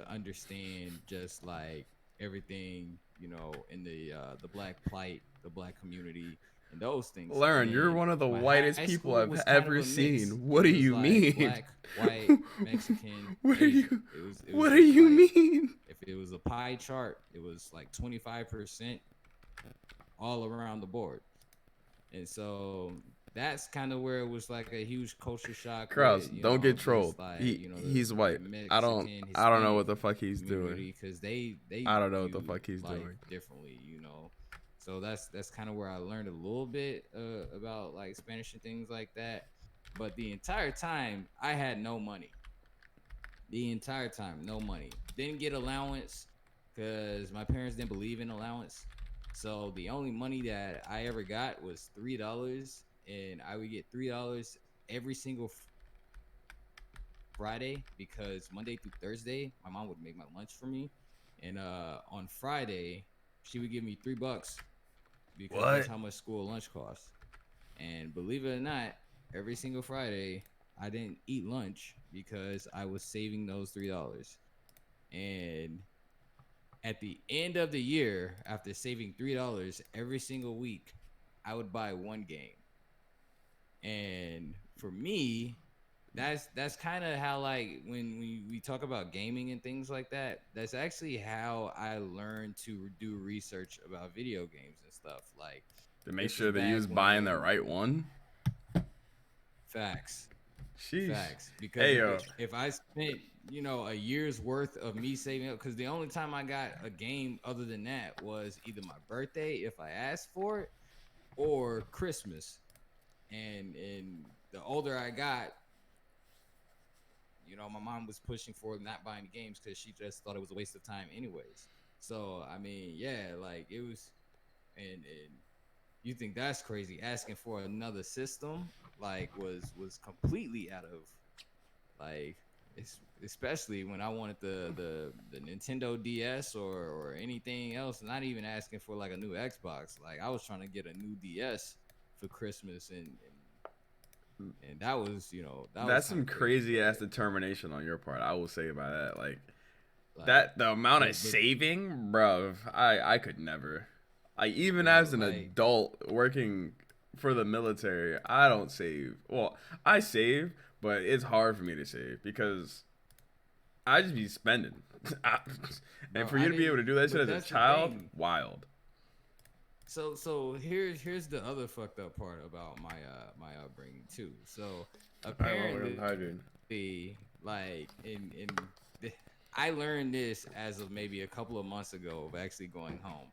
understand just like everything, you know, in the black plight, the black community, and those things. Learn, you're And one of the my high whitest school people was I've kind of a ever mix. seen. It What do was you like mean? black, white, Mexican, What do Asian. you It was what do just you like, mean? if it was a pie chart, it was like 25% all around the board. And so that's kind of where it was like a huge culture shock Kraus, with, you don't know, get trolled. just like, you know, He's the white. Mexican, I don't know what Hispanic the fuck he's doing. community, because they I don't know what the view fuck he's life doing. differently, you know. So that's kind of where I learned a little bit about like Spanish and things like that. But the entire time I had no money. The entire time, no money. Didn't get allowance because my parents didn't believe in allowance. So the only money that I ever got was $3, and I would get $3 every single Friday, because Monday through Thursday my mom would make my lunch for me, and on Friday she would give me $3 because that's What? how much school lunch costs. And believe it or not, every single Friday I didn't eat lunch because I was saving those $3. And at the end of the year, after saving $3 every single week, I would buy one game. And for me, that's kind of how, like, when we talk about gaming and things like that, that's actually how I learned to do research about video games and stuff. Like, To make this is sure that you back was buying the when right one. facts. Sheesh. Facts. Because Hey yo. if I spent, you know, a year's worth of me saving up, because the only time I got a game other than that was either my birthday if I asked for it, or Christmas. And the older I got, you know, my mom was pushing for not buying the games because she just thought it was a waste of time anyways. So I mean, yeah, like it was, and you think that's crazy asking for another system, like was completely out of, like, it's, especially when I wanted the Nintendo DS or anything else, not even asking for like a new Xbox. Like, I was trying to get a new DS for Christmas, and that was, you know, that was That's kind some of crazy. crazy ass determination on your part. I will say by that. Like Like, that the amount of but saving, bro. I could never. Like even bro, as an like, adult working for the military, I don't save. Well, I save, but it's hard for me to save because I just be spending. And bro, for I you to be able didn't. to do that shit But as a that's the child, thing. wild. So here's the other fucked up part about my upbringing too. So I love it. I'm apparently, hydrating. like, I learned this as of maybe a couple of months ago of actually going home.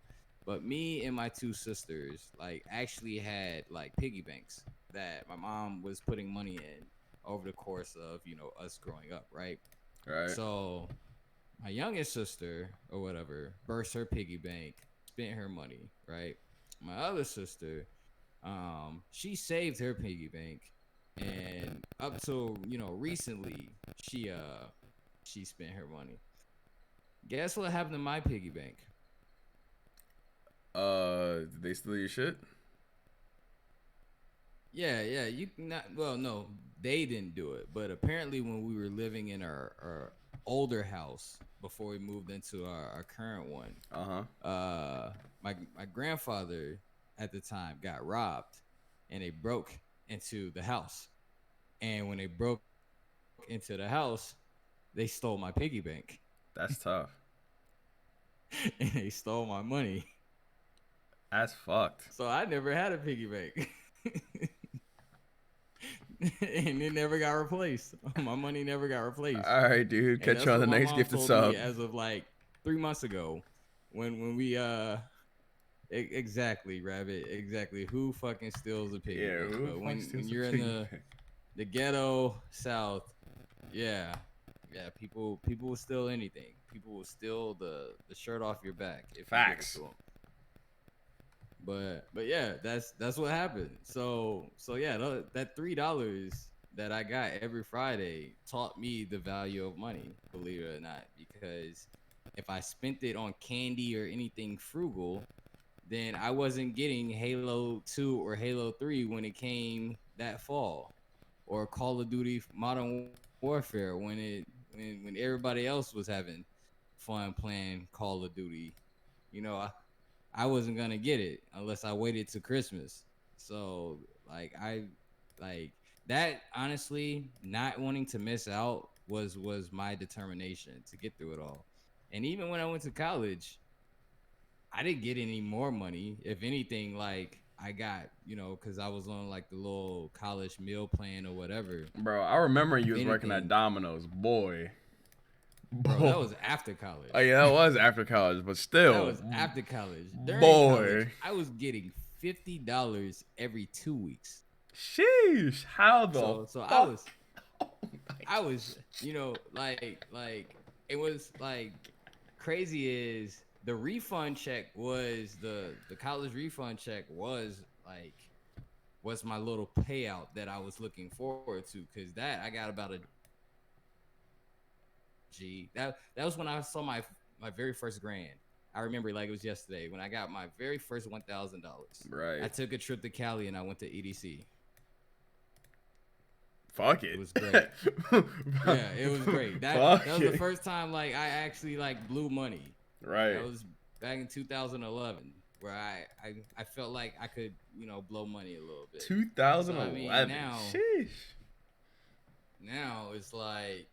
But me and my two sisters like actually had like piggy banks that my mom was putting money in over the course of, you know, us growing up, right? Right. So my youngest sister or whatever burst her piggy bank, spent her money, right? My other sister, she saved her piggy bank, and up till, you know, recently, she spent her money. Guess what happened to my piggy bank? Did they steal your shit? Yeah, you not, well, no, they didn't do it, but apparently when we were living in our older house before we moved into our current one, Uh huh. my grandfather at the time got robbed, and they broke into the house. And when they broke into the house, they stole my piggy bank That's tough. and they stole my money. That's fucked. So I never had a piggy bank. And it never got replaced. My money never got replaced. All right, dude. And Catch you that's on what the my next mom gifted told me sub. as of like 3 months ago, when we exactly, Rabbit, exactly, who fucking steals a piggy Yeah, bank? who the But fuck when steals a you're in piggy bank? the ghetto South, yeah, yeah, people will steal anything. People will steal the shirt off your back if you give it Facts. to them. But yeah, that's what happened. So yeah, that $3 that I got every Friday taught me the value of money, believe it or not. Because if I spent it on candy or anything frugal, then I wasn't getting Halo 2 or Halo 3 when it came that fall, or Call of Duty Modern Warfare when everybody else was having fun playing Call of Duty. You know, I wasn't gonna get it unless I waited to Christmas. So like like that honestly, not wanting to miss out was my determination to get through it all. And even when I went to college, I didn't get any more money. If anything, like I got, because I was on like the little college meal plan or whatever. Bro, I remember you If was working at anything, Domino's, boy. bro, that Boy. was after Oh college. yeah, that was after college, but That still, was after college. During college, boy. I was getting $50 every 2 weeks. Sheesh, how the So I fuck? was I was, like it was like crazy is the refund check was the college refund check was my little payout that I was looking forward to because that I got about a G. That was when I saw my very first grand. I remember like it was yesterday when I got my very first $1,000. I Right. took a trip to Cali and I went to EDC. Fuck It it. was great. Yeah, it was great. That Fuck was the it. first time like I actually like blew money. That Right. was back in 2011 where I felt like I could, blow money a little bit. So I mean, 2011. now Sheesh. now it's like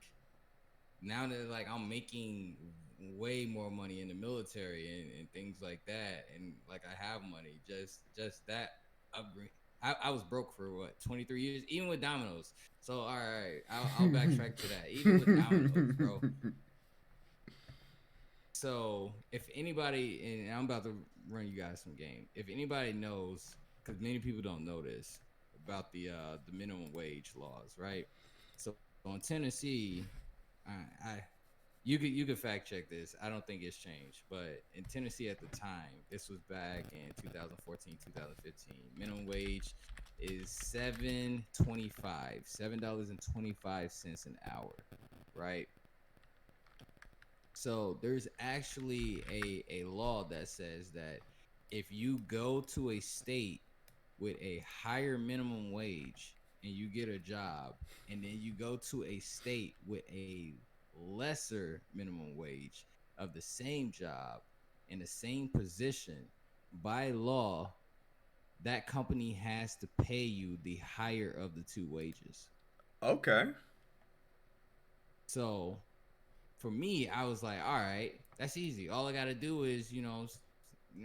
now that like I'm making way more money in the military and things like that and like I have money just that upbringing. I was broke for what 23 years even with Domino's. So all right, I'll backtrack to that. Even with Domino's, bro. So if anybody, and I'm about to run you guys some game. If anybody knows, because many people don't know this about the minimum wage laws, right? So in Tennessee, I you could fact check this. I don't think it's changed, but in Tennessee at the time, this was back in 2014, 2015. Minimum wage is 7.25, $7.25 an hour, right? So there's actually a law that says that if you go to a state with a higher minimum wage and you get a job, and then you go to a state with a lesser minimum wage of the same job in the same position, by law, that company has to pay you the higher of the two wages. Okay. So for me, I was like, all right, that's easy. All I got to do is, what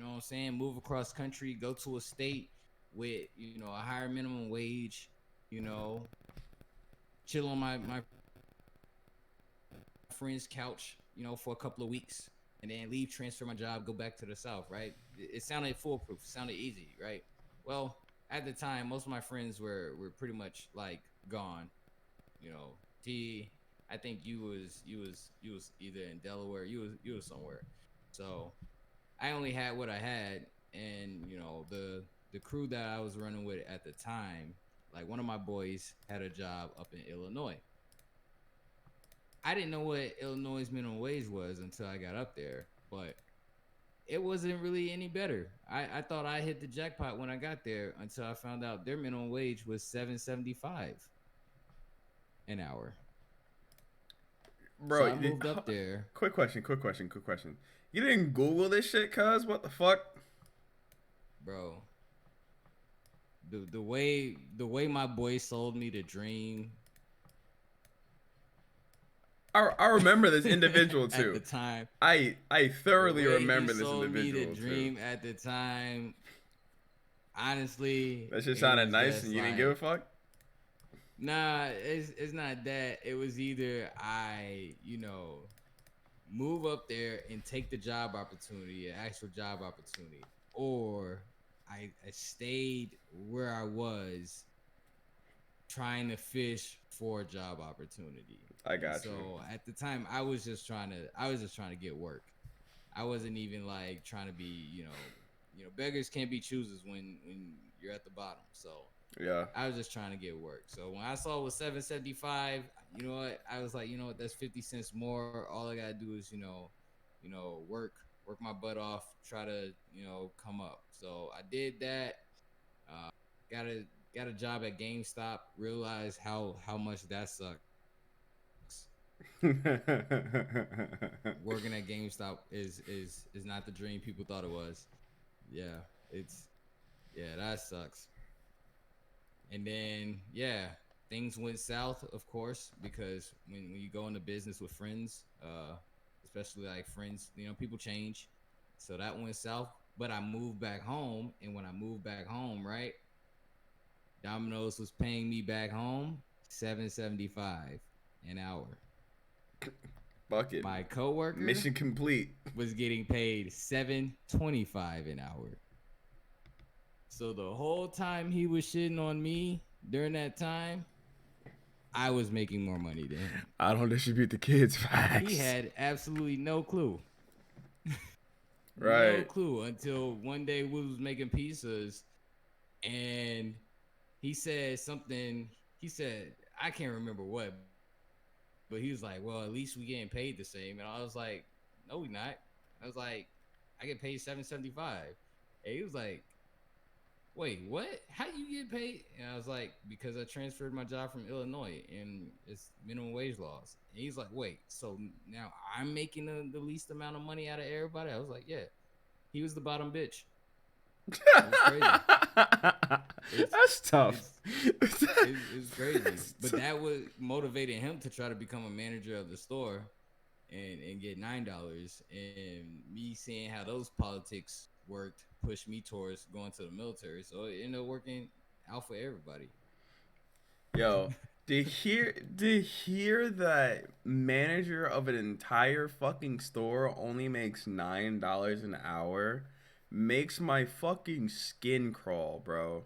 I'm saying, move across country, go to a state with, a higher minimum wage, you know, chill on my friend's couch, for a couple of weeks, and then leave, transfer my job, go back to the South, right? It sounded foolproof, it sounded easy, right? Well, at the time, most of my friends were pretty much like gone. T, I think you was either in Delaware, you was somewhere. So I only had what I had, and the crew that I was running with at the time, like one of my boys had a job up in Illinois. I didn't know what Illinois' minimum wage was until I got up there, but it wasn't really any better. I thought I hit the jackpot when I got there until I found out their minimum wage was 7.75 an hour. So Bro, I moved up there, quick question. You didn't Google this shit, cuz? What the fuck? bro. The way my boy sold me the dream I remember this individual at too. the time, I the thoroughly way he remember this sold me the individual too. dream at the time, honestly, That shit it sounded was nice just and you didn't give a like, fuck? nah, it's not that. It was either I, move up there and take the job opportunity, an actual job opportunity, or I stayed where I was trying to fish for a job opportunity. I And got you. so at the time I was just trying to get work. I wasn't even like trying to be, beggars can't be choosers when you're at the bottom. So Yeah. I was just trying to get work. So when I saw it was 7.75, you know what? I was like, you know what? That's 50 cents more. All I gotta do is, work my butt off, try to, come up. So I did that. Uh, got a got a job at GameStop. Realized how much that sucked. Working at GameStop is not the dream people thought it was. Yeah, it's yeah, that sucks. And then yeah, things went south, of course, because when you go into business with friends, especially like friends, people change. So that went south. But I moved back home, and when I moved back home, right, Domino's was paying me back home $7.75 an hour. Bucket. My coworker Mission complete. was getting paid $7.25 an hour. So the whole time he was shitting on me during that time, I was making more money than him. I don't distribute the kids' He facts. had absolutely no clue. No Right. clue until one day we was making pizzas and he said something. He said, I can't remember what, but he was like, well, at least we getting paid the same. And I was like, no, we not. I was like, I get paid $7.75. And he was like, wait, what? How you get paid? And I was like, because I transferred my job from Illinois and it's minimum wage laws. And he's like, wait, so now I'm making the least amount of money out of everybody? I was like, yeah. He was the bottom bitch. It was crazy. It's That's tough. it's it's crazy. That's But tough. that was motivating him to try to become a manager of the store and get $9. And me seeing how those politics worked pushed me towards going to the military. So it ended up working out for everybody. Yo, to hear that manager of an entire fucking store only makes $9 an hour makes my fucking skin crawl, bro.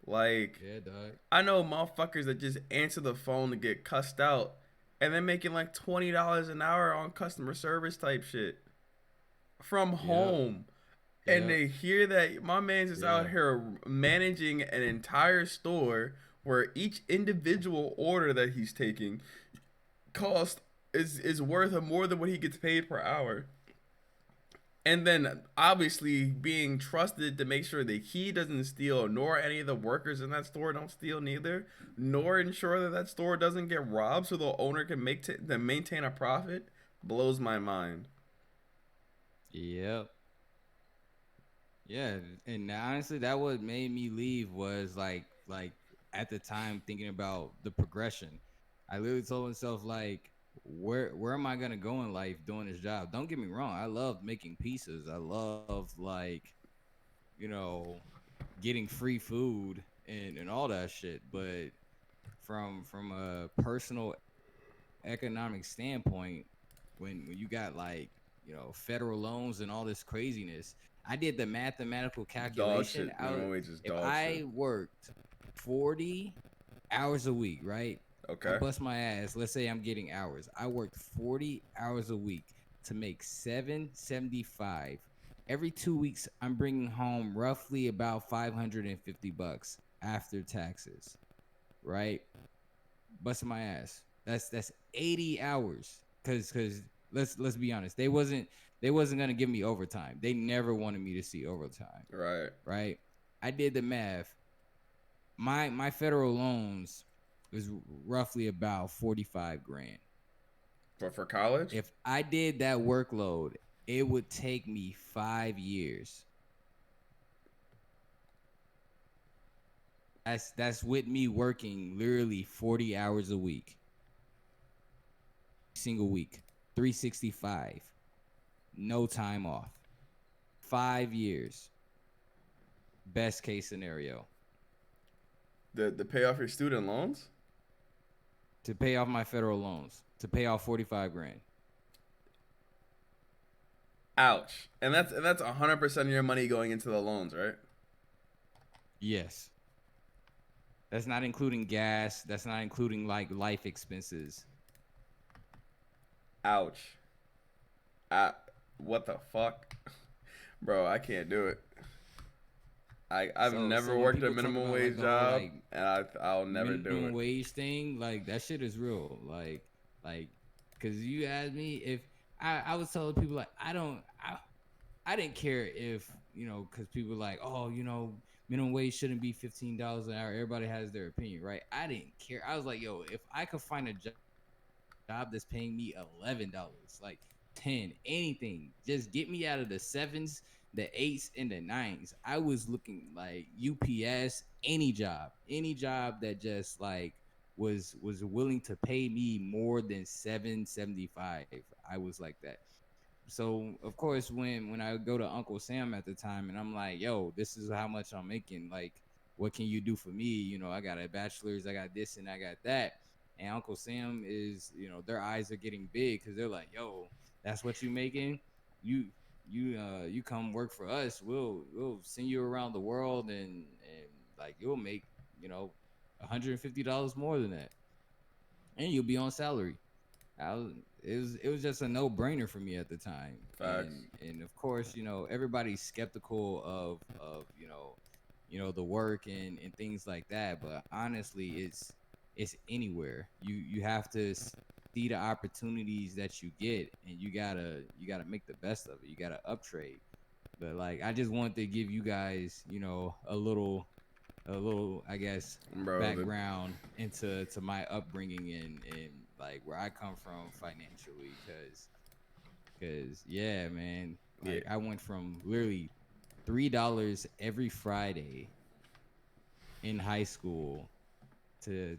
Like, Yeah, dog. I know motherfuckers that just answer the phone to get cussed out and they're making like $20 an hour on customer service type shit from Yep. home. And Yep. they hear that my man's is out Yeah. here managing an entire store where each individual order that he's taking cost is worth more than what he gets paid per hour. And then obviously being trusted to make sure that he doesn't steal, nor any of the workers in that store don't steal neither, nor ensure that that store doesn't get robbed so the owner can to maintain a profit, blows my mind. Yep. Yeah, and honestly, that what made me leave was like at the time thinking about the progression. I literally told myself like, where am I gonna go in life doing this job? Don't get me wrong, I love making pizzas. I love like you know getting free food and all that shit. But from a personal economic standpoint, when you got like federal loans and all this craziness, I did the mathematical Dog calculation shit. out. Minimum wage is If dog shit. I worked 40 hours a week, right? I Okay. bust my ass. Let's say I'm getting hours. I worked 40 hours a week to make 775. Every 2 weeks, I'm bringing home roughly about $550 after taxes, right? Busting my ass. That's 80 hours. Cause let's be honest, they wasn't gonna give me overtime. They never wanted me to see overtime, Right. right? I did the math. My federal loans was roughly about 45 grand. For college? If I did that workload, it would take me 5 years. That's with me working literally 40 hours a week, single week, 365, no time off. 5 years, best case scenario, The pay off your student loans? to pay off my federal loans, to pay off 45 grand. Ouch. And that's 100% of your money going into the loans, right? Yes. That's not including gas. That's not including like life expenses. Ouch. What the fuck? Bro, I can't do it. I've So never when worked a people talk minimum about like wage the whole job, like and I'll never do minimum it. wage thing, like that shit is real. Like, cause you asked me if I was telling people like I didn't care if cause people like minimum wage shouldn't be $15 an hour. Everybody has their opinion, right? I didn't care. I was like, yo, if I could find a job job that's paying me $11, like 10, anything. Just get me out of the sevens, the eights, and the nines. I was looking like UPS, any job that just like was willing to pay me more than 775. I was like that. So of course when I go to Uncle Sam at the time and I'm like, yo, this is how much I'm making. Like, what can you do for me? I got a bachelor's, I got this and I got that. And Uncle Sam is, their eyes are getting big because they're like, yo, that's what you making? You you come work for us. We'll send you around the world and like you'll make, you know, $150 more than that. And you'll be on salary. It was just a no brainer for me at the time, Facts. and of course, everybody's skeptical of the work and things like that. But honestly, it's anywhere. You have to see the opportunities that you get, and you gotta make the best of it. You gotta uptrade. But like, I just wanted to give you guys, a little I guess Bro, background into my upbringing and like where I come from financially cuz yeah, man, yeah. like I went from literally $3 every Friday in high school to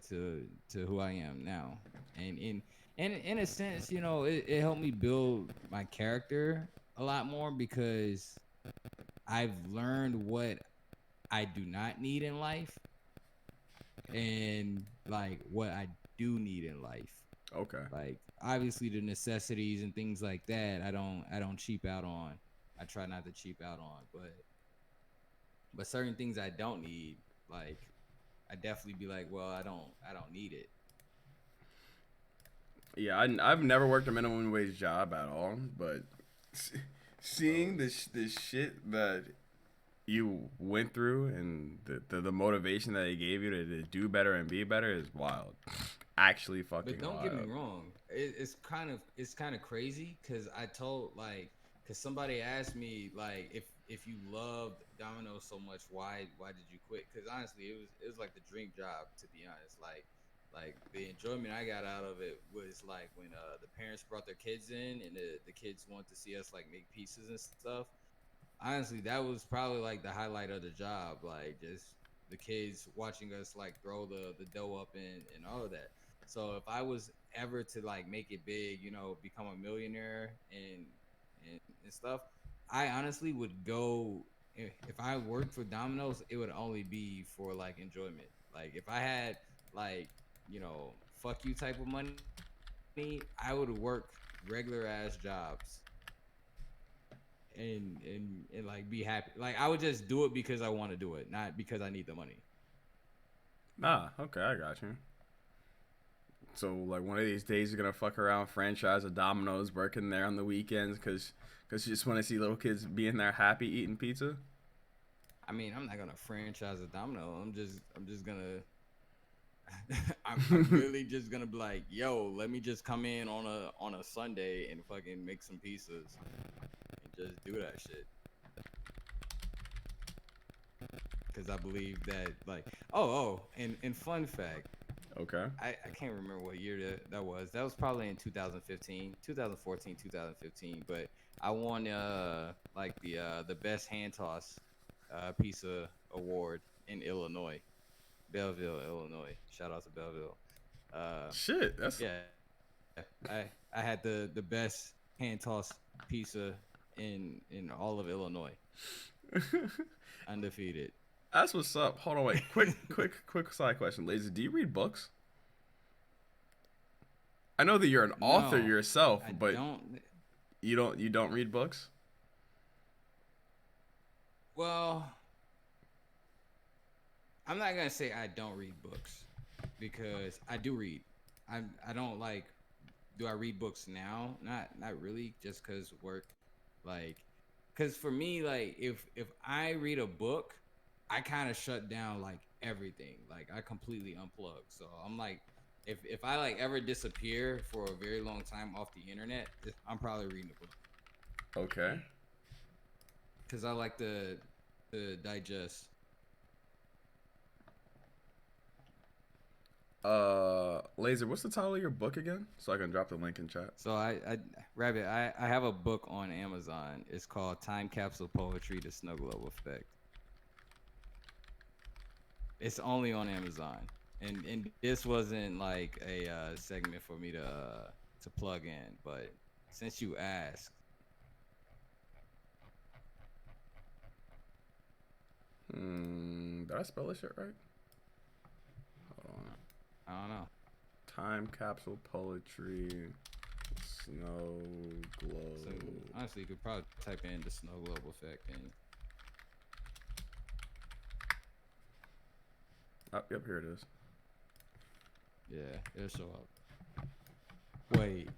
who I am now. And in a sense, it helped me build my character a lot more because I've learned what I do not need in life and like what I do need in life. Okay. Like obviously the necessities and things like that, I don't cheap out on. I try not to cheap out on, but certain things I don't need, like I definitely be like, well, I don't need it. Yeah, I've never worked a minimum wage job at all, but seeing Bro, this shit that you went through and the motivation that it gave you to do better and be better is wild. Actually, but fucking don't get me wild. wrong. It's kind of crazy because I told like because somebody asked me like if you loved Domino's so much, why did you quit? Because honestly, it was like the dream job to be honest. Like the enjoyment I got out of it was like when the parents brought their kids in and the kids wanted to see us like make pizzas and stuff. Honestly, that was probably like the highlight of the job. Like just the kids watching us like throw the dough up and all of that. So if I was ever to like make it big, become a millionaire and stuff, I honestly would go. If I worked for Domino's, it would only be for like enjoyment. Like if I had like fuck you type of money, I would work regular ass jobs and like be happy. Like I would just do it because I want to do it, not because I need the money. Nah, okay, I got you. So like one of these days you're gonna fuck around, franchise a Domino's, working there on the weekends because you just want to see little kids being there happy eating pizza. I mean, I'm not gonna franchise a Domino. I'm just gonna I'm literally just gonna be like, yo, let me just come in on a Sunday and fucking make some pizzas and just do that shit. Because I believe that like and fun fact, Okay. I can't remember what year that was. That was probably in 2015, 2014, 2015. But I won like the best hand toss pizza award in Illinois, Belleville, Illinois. Shout out to Belleville. Uh, Shit, that's yeah, I had the best hand toss pizza in all of Illinois, undefeated. that's what's up. Hold on, wait. Quick side question, ladies. Do you read books? I know that you're an author No, yourself, I but don't. you don't read books. Well, I'm not gonna say I don't read books because I do read. I don't like. Do I read books now? Not really. Just cause work, like, cause for me, like, if I read a book, I kind of shut down like everything. Like I completely unplug. So I'm like, if I like ever disappear for a very long time off the internet, I'm probably reading a book Okay. because I like to digest. Laser, what's the title of your book again? So I can drop the link in chat. So Rabbit, I have a book on Amazon. It's called Time Capsule Poetry: The Snow Globe Effect. It's only on Amazon, and this wasn't like a segment for me to plug in, but since you asked, Did I spell this shit right? Hold on. I don't know. Time capsule poetry, snow globe. So honestly, you could probably type in the snow globe effect and. Oh, yep, here it is. Yeah, it'll show up. Wait.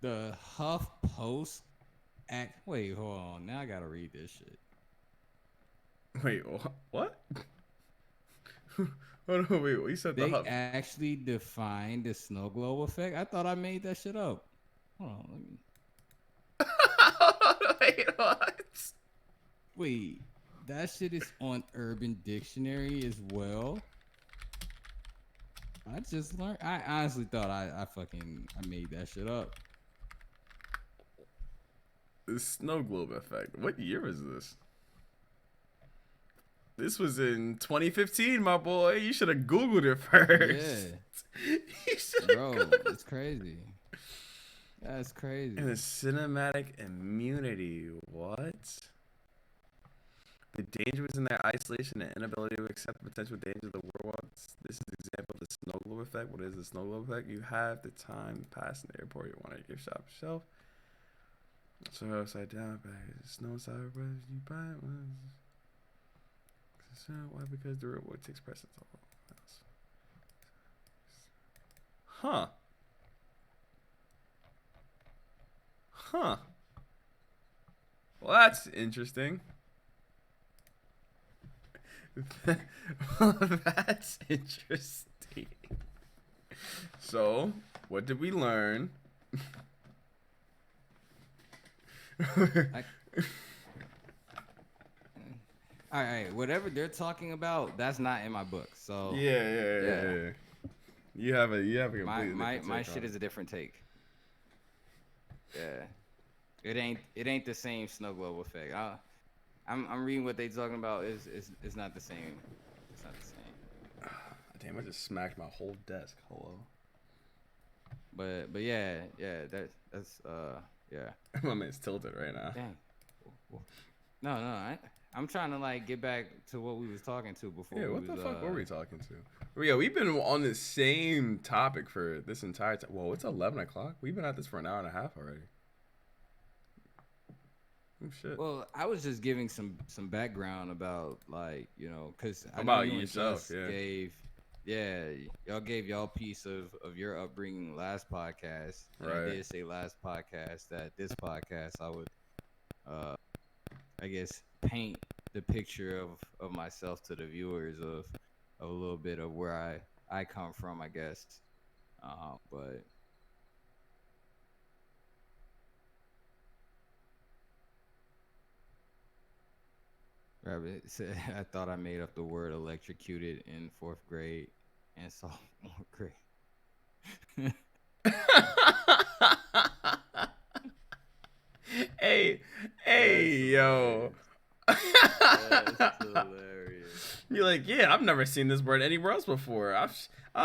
The Huff Post act. Wait, hold on. Now I gotta read this shit. Wait, what? Hold on, wait. You said They the Huff. actually defined the snow globe effect. I thought I made that shit up. Hold on, let me. Wait, what? Wait, that shit is on Urban Dictionary as well. I just learned. I honestly thought I made that shit up. The snow globe effect. What year was this? This was in 2015, my boy. You should have Googled it first. Yeah. Bro, it's crazy. That's crazy. And the cinematic immunity. What? The danger was in their isolation and inability to accept the potential danger of the world. This is an example of the snow globe effect. What is the snow globe effect? You have the time to pass in the airport. You want to gift shop shelf. So upside down, back. Snow inside, brothers, you buy it. Why? Because the real world takes precedence of all else. Huh. Huh. Well, that's interesting. That's interesting. So, what did we learn? All right, whatever they're talking about, that's not in my book. So Yeah. You have a completely my shit is a different take. Yeah, it ain't the same snow globe effect. I'm reading what they talking about. It's not the same. It's not the same. Damn, I just smacked my whole desk. Hello. But yeah, that's yeah. My man's tilted right now. Dang. No, I'm trying to like get back to what we was talking to before. Yeah, what the fuck were we talking to? Yeah, we've been on the same topic for this entire time. Whoa, it's 11 o'clock. We've been at this for an hour and a half already. Oh, shit. Well, I was just giving some background about like, you know, because I about know you yourself, y'all gave y'all piece of your upbringing last podcast. Right. I did say last podcast that this podcast I would I guess paint the picture of myself to the viewers of a little bit of where I come from, I guess. But Rabbit said, I thought I made up the word electrocuted in 4th grade and sophomore grade. Hey, yo. That's hilarious. You're like, yeah, I've never seen this word anywhere else before. I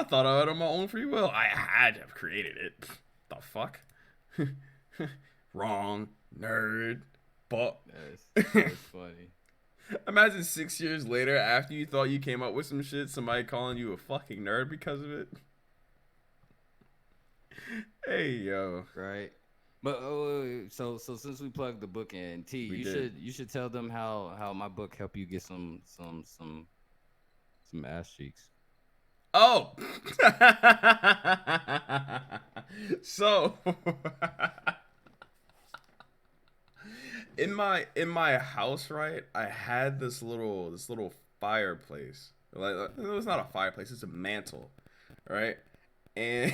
thought of it on my own free will. I had to have created it. The fuck? Wrong. Nerd. But That's funny. Imagine 6 years later, after you thought you came up with some shit, somebody calling you a fucking nerd because of it. Hey, yo. Right. But so since we plugged the book in, T, you should tell them how my book helped you get some ass cheeks. Oh. So in my house, right, I had this little fireplace. Like, it was not a fireplace, it's a mantle, right? And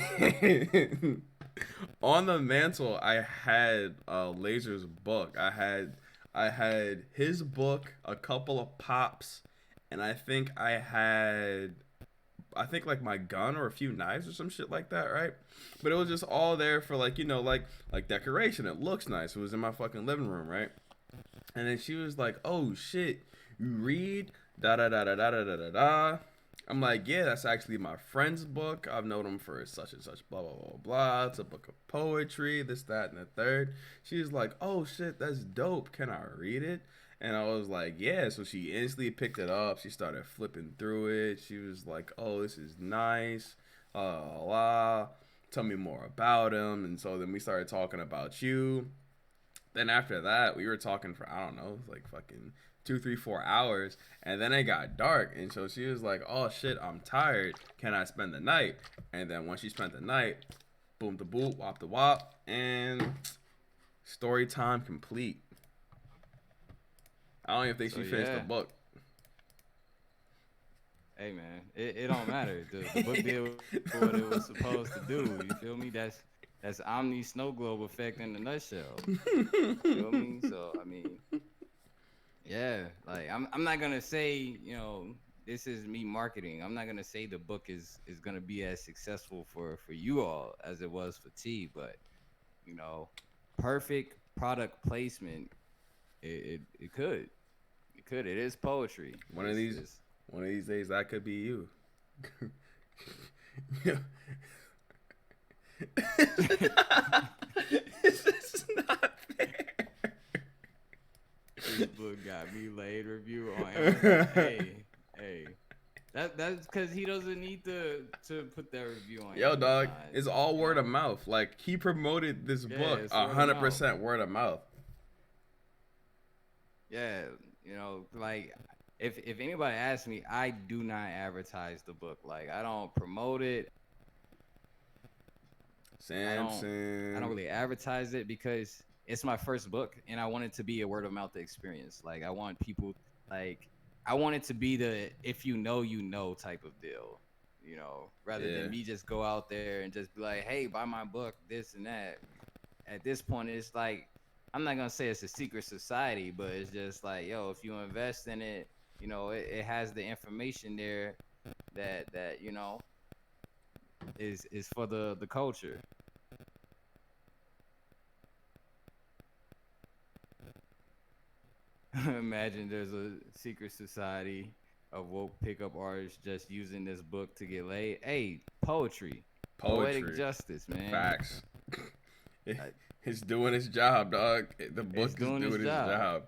on the mantle I had Laser's book. I had his book, a couple of pops, and I think I had I think like my gun or a few knives or some shit like that, right? But it was just all there for like, like decoration. It looks nice. It was in my fucking living room, right? And then she was like, "Oh shit, you read da da da da da da da da da." I'm like, "Yeah, that's actually my friend's book. I've known him for such and such, blah blah blah blah. It's a book of poetry, this, that, and the third." She's like, "Oh shit, that's dope. Can I read it?" And I was like, "Yeah." So she instantly picked it up. She started flipping through it. She was like, "Oh, this is nice. La. Tell me more about him." And so then we started talking about you. Then after that, we were talking for I don't know, like fucking 2, 3, 4 hours, and then it got dark, and so she was like, "Oh shit, I'm tired. Can I spend the night?" And then once she spent the night, boom the boop, wop the wop, and story time complete. I don't even think So she finished the yeah, book. hey man, it don't matter. The book did what it was supposed to do. You feel me? That's Omni snow globe effect in a nutshell. You feel me? So I mean, yeah, like I'm not gonna say, this is me marketing. I'm not gonna say the book is gonna be as successful for you all as it was for T, but you know, perfect product placement, it could. It could. It is poetry. one of these, one of these days, that could be you. Yeah. It's just not fair. This book got me laid review on Amazon. Hey. That's because he doesn't need to put that review on Yo, dog, Amazon. it's all You word of know? mouth. Like he promoted this Yeah, book it's a word of hundred mouth. percent word of mouth. Yeah, like if anybody asks me, I do not advertise the book. Like I don't promote it. I don't Samson. really advertise it because it's my first book and I want it to be a word of mouth experience. Like I want people like I want it to be the if you know you know type of deal, rather Yeah. than me just go out there and just be like, "Hey, buy my book, this and that." At this point it's like I'm not going to say it's a secret society, but it's just like, yo, if you invest in it, it has the information there that is for the culture. Imagine there's a secret society of woke pickup artists just using this book to get laid. Hey, poetry, poetic Poetry. justice, man. Facts. Uh, It's doing its job, dog. The book It's is doing its doing its job. job.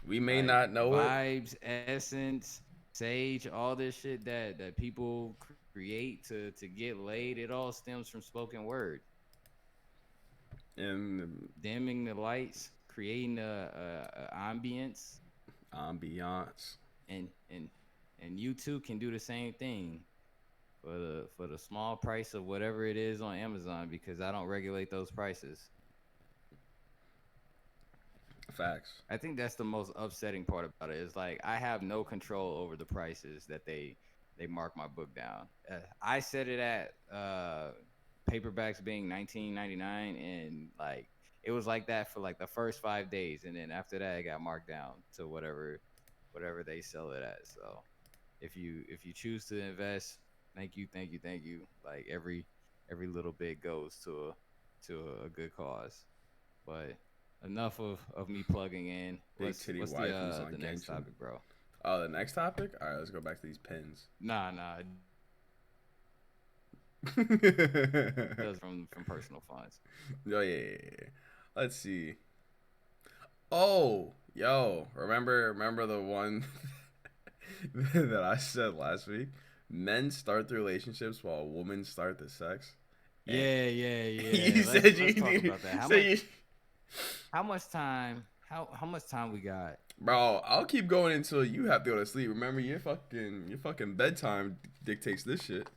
We may Like not know it. vibes, essence, sage, all this shit that people create to get laid. It all stems from spoken word. And Dimming the lights, creating a ambience, ambiance. and and you too can do the same thing for the small price of whatever it is on Amazon because I don't regulate those prices. Facts. I think that's the most upsetting part about it. Is like I have no control over the prices that they mark my book down. I set it at paperbacks being 19.99, and like it was like that for like the first 5 days, and then after that it got marked down to whatever they sell it at. So if you choose to invest, thank you. Like every little bit goes to a good cause. But enough of me plugging in. Big What's titty what's waifus the on next Genshin. topic, bro? Oh, the next topic? Alright, let's go back to these pins. Nah, it does from personal funds. Oh, yeah. Let's see. Oh, yo, remember the one that I said last week? Men start the relationships while women start the sex. And Yeah. you said Let's you talk need about that. How so much you how much time how much time we got? bro, I'll keep going until you have to go to sleep. Remember your fucking bedtime dictates this shit.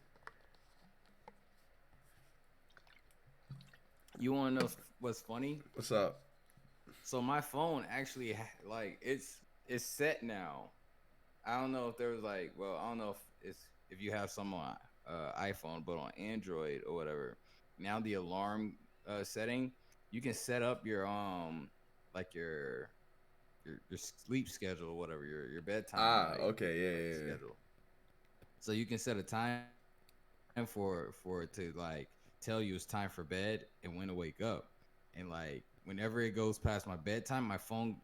You want to know what's funny? What's up? So my phone actually like it's set now. I don't know if there was like, well, I don't know if you have some on iPhone, but on Android or whatever. Now the alarm setting, you can set up your like your sleep schedule or whatever, your bedtime Ah, like okay, yeah, like yeah, yeah. schedule. So you can set a time for it to like tell you it's time for bed and when to wake up. And like whenever it goes past my bedtime, my phone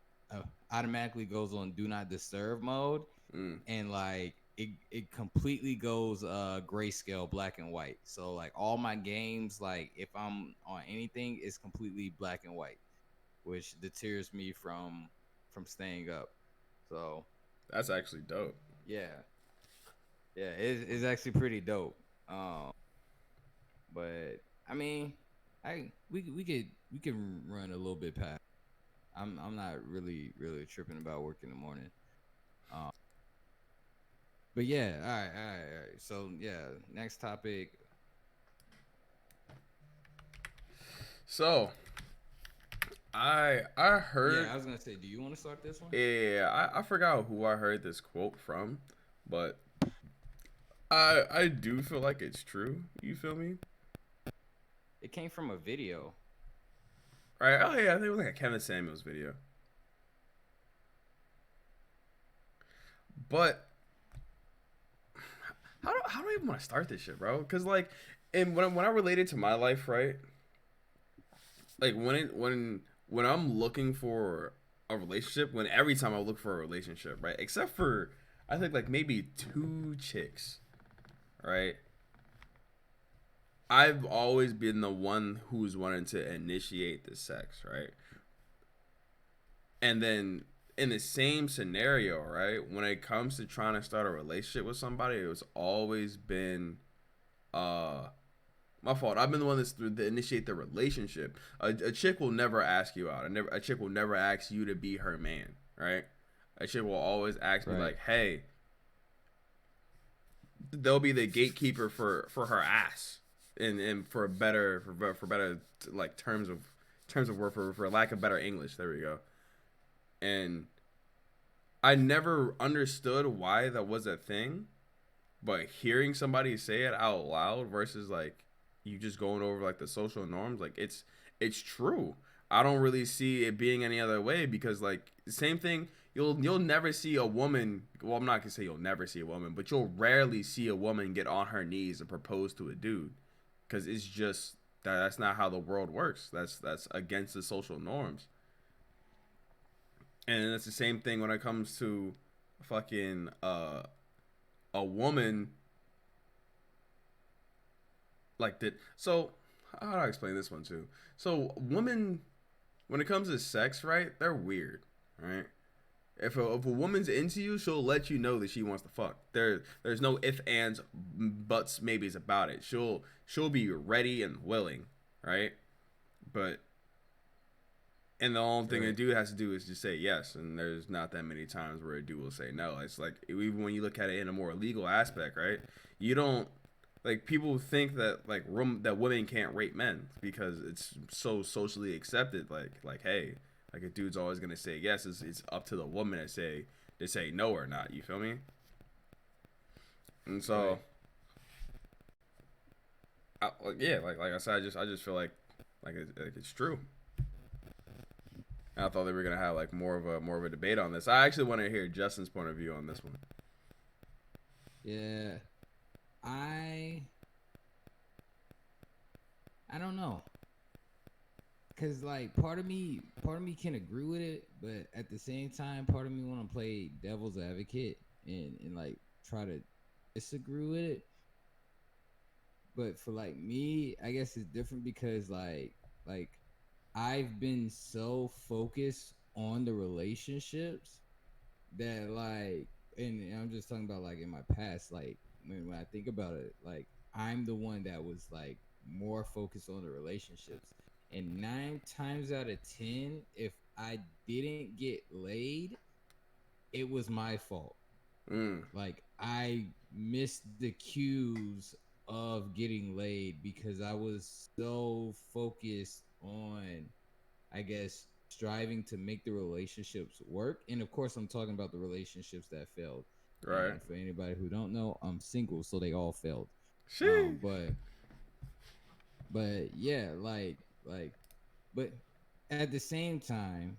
automatically goes on do not disturb mode, Mm. and like it completely goes grayscale, black and white. So like all my games, like if I'm on anything, it's completely black and white, which deters me from staying up. So That's actually dope. yeah, yeah, it's actually pretty dope. But I mean, we can run a little bit past. I'm not really tripping about work in the morning. Um, but yeah, all right. So yeah, next topic. So I heard. Yeah, I was gonna say, do you want to start this one? Yeah, I forgot who I heard this quote from, but I do feel like it's true. You feel me? It came from a video. Right? Oh yeah, I think it was like a Kevin Samuels video. But how do I even want to start this shit, bro? Because like, and when I relate it to my life, right? Like when I'm looking for a relationship, when every time I look for a relationship, right? Except for I think like maybe two chicks, right? I've always been the one who's wanted to initiate the sex, right? And then in the same scenario, right? When it comes to trying to start a relationship with somebody, it's always been uh my fault. I've been the one that's to initiate the relationship. A chick will never ask you out. A chick will never ask you to be her man, right? A chick will always ask me Right. like, "Hey," they'll be the gatekeeper for her ass, and for better like terms of word for lack of better English. There we go. And I never understood why that was a thing, but hearing somebody say it out loud versus like you just going over like the social norms, like it's true. I don't really see it being any other way because like same thing. You'll never see a woman. Well, I'm not gonna say you'll never see a woman, but you'll rarely see a woman get on her knees and propose to a dude, because it's just that's not how the world works. That's against the social norms. And it's the same thing when it comes to fucking a woman like that. So how do I explain this one too? So women, when it comes to sex, right? They're weird, right? If a woman's into you, she'll let you know that she wants to fuck. There's no if ands buts maybes about it. She'll be ready and willing, right? But and the only thing a Right. dude has to do is just say yes, and there's not that many times where a dude will say no. It's like even when you look at it in a more legal aspect, right? You don't like people think that that women can't rape men because it's so socially accepted. Like hey, like a dude's always gonna say yes. It's up to the woman to say no or not. You feel me? And so, Right. yeah, like I said, I just feel like it's true. I thought they were gonna have like more of a debate on this. I actually want to hear Justin's point of view on this one. Yeah. I I don't know. Cause like part of me can agree with it, but at the same time, part of me want to play devil's advocate and like try to disagree with it. But for like me, I guess it's different because like I've been so focused on the relationships that like, and I'm just talking about like in my past, like when I think about it, like I'm the one that was like more focused on the relationships, and 9 times out of 10, if I didn't get laid, it was my fault. Mm, Like I missed the cues of getting laid because I was so focused on, I guess, striving to make the relationships work. And of course, I'm talking about the relationships that failed. right. And for anybody who don't know, I'm single, so they all failed. She. But yeah, but at the same time,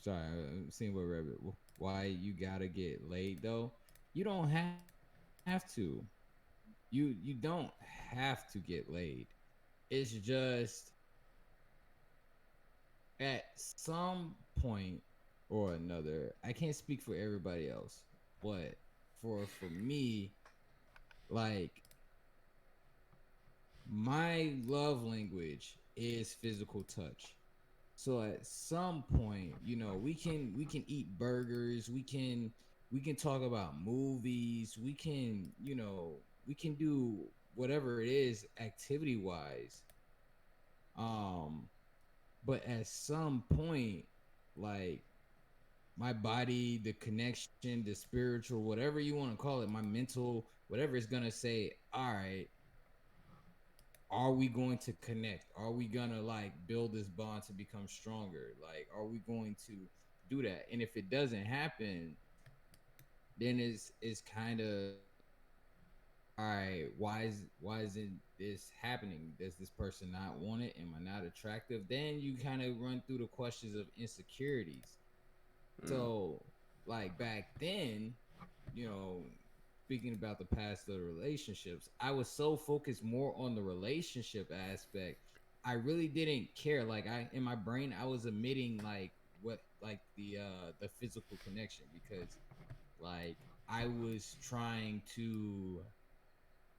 Sorry, I'm seeing what Rabbit. Why you gotta get laid though? You don't have to. You don't have to get laid. It's just at some point or another. I can't speak for everybody else, but for me, like my love language is physical touch. So at some point, we can eat burgers, we can talk about movies, we can do whatever it is activity wise. Um but at some point, like my body, the connection, the spiritual, whatever you want to call it, my mental, whatever is gonna say, all right, are we going to connect? Are we gonna like build this bond to become stronger? Like, are we going to do that? And if it doesn't happen, then it's kind of all right. Why isn't this happening? Does this person not want it? Am I not attractive? Then you kind of run through the questions of insecurities. Mm. So, like back then, you know, speaking about the past of the relationships, I was so focused more on the relationship aspect. I really didn't care. Like I in my brain, I was emitting like what like the physical connection because like I was trying to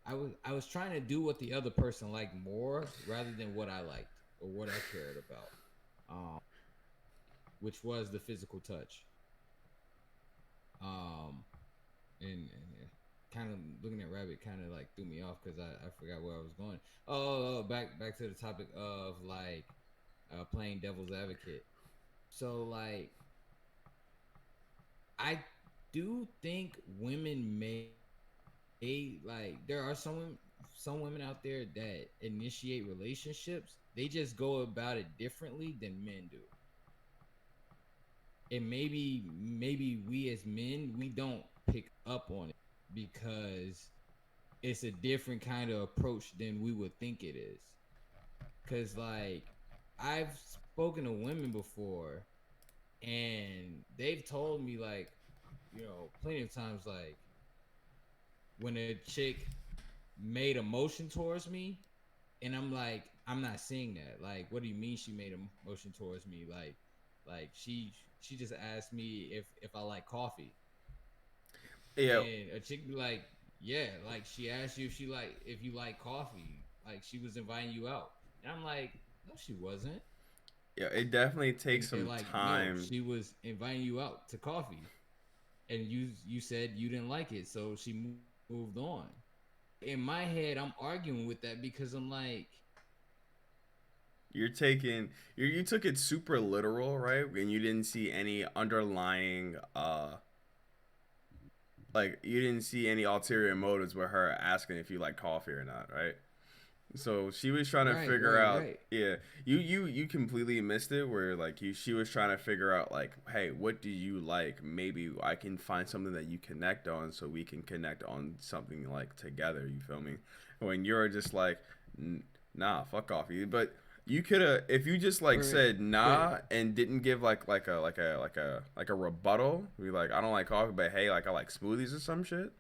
I was trying to do what the other person liked more rather than what I liked or what I cared about. Which was the physical touch. Um and kind of looking at Rabbit kind of like threw me off because I forgot where I was going. Back to the topic of like playing devil's advocate. So like I do think women may like there are some women out there that initiate relationships. They just go about it differently than men do. And maybe we as men we don't pick up on it because it's a different kind of approach than we would think it is. Cause like I've spoken to women before and they've told me like, plenty of times like when a chick made a motion towards me and I'm like, I'm not seeing that. Like, what do you mean she made a motion towards me? Like she just asked me if I like coffee. Yeah, And a chick be like, yeah, like she asked you if you like coffee, like she was inviting you out, and I'm like, no, she wasn't. yeah. It definitely And takes they're some like, no, time. she was inviting you out to coffee, and you said you didn't like it, so she moved on. In my head, I'm arguing with that because I'm like, You took it super literal, right? And you didn't see any underlying like you didn't see any ulterior motives with her asking if you like coffee or not, right? So she was trying to right, figure right, out, right. yeah, you completely missed it where like she was trying to figure out like, hey, what do you like? Maybe I can find something that you connect on so we can connect on something like together, you feel me? When you're just like, nah, fuck coffee. But you could have if you just like said But nah and didn't give like a rebuttal, be like, I don't like coffee, but hey, like I like smoothies or some shit,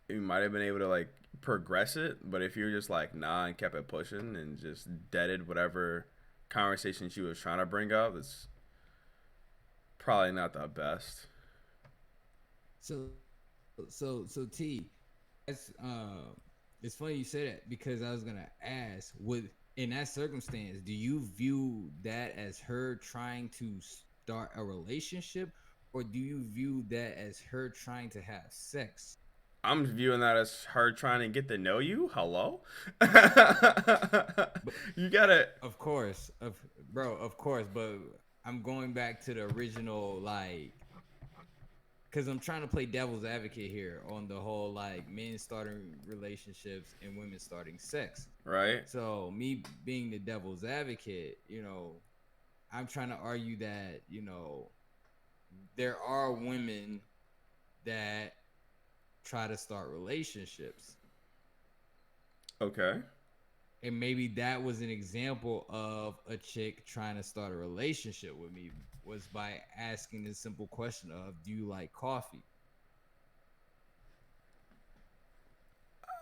you might have been able to like progress it. But if you're just like nah and kept it pushing and just deaded whatever conversation she was trying to bring up, it's probably not the best. so T, that's it's funny you say that because I was gonna ask, would in that circumstance, do you view that as her trying to start a relationship, or do you view that as her trying to have sex? I'm viewing that as her trying to get to know you. Hello. But You gotta. of course, of course, but I'm going back to the original like because I'm trying to play devil's advocate here on the whole like men starting relationships and women starting sex. Right. So me being the devil's advocate, I'm trying to argue that there are women that try to start relationships. Okay. And maybe that was an example of a chick trying to start a relationship with me, was by asking the simple question of, do you like coffee?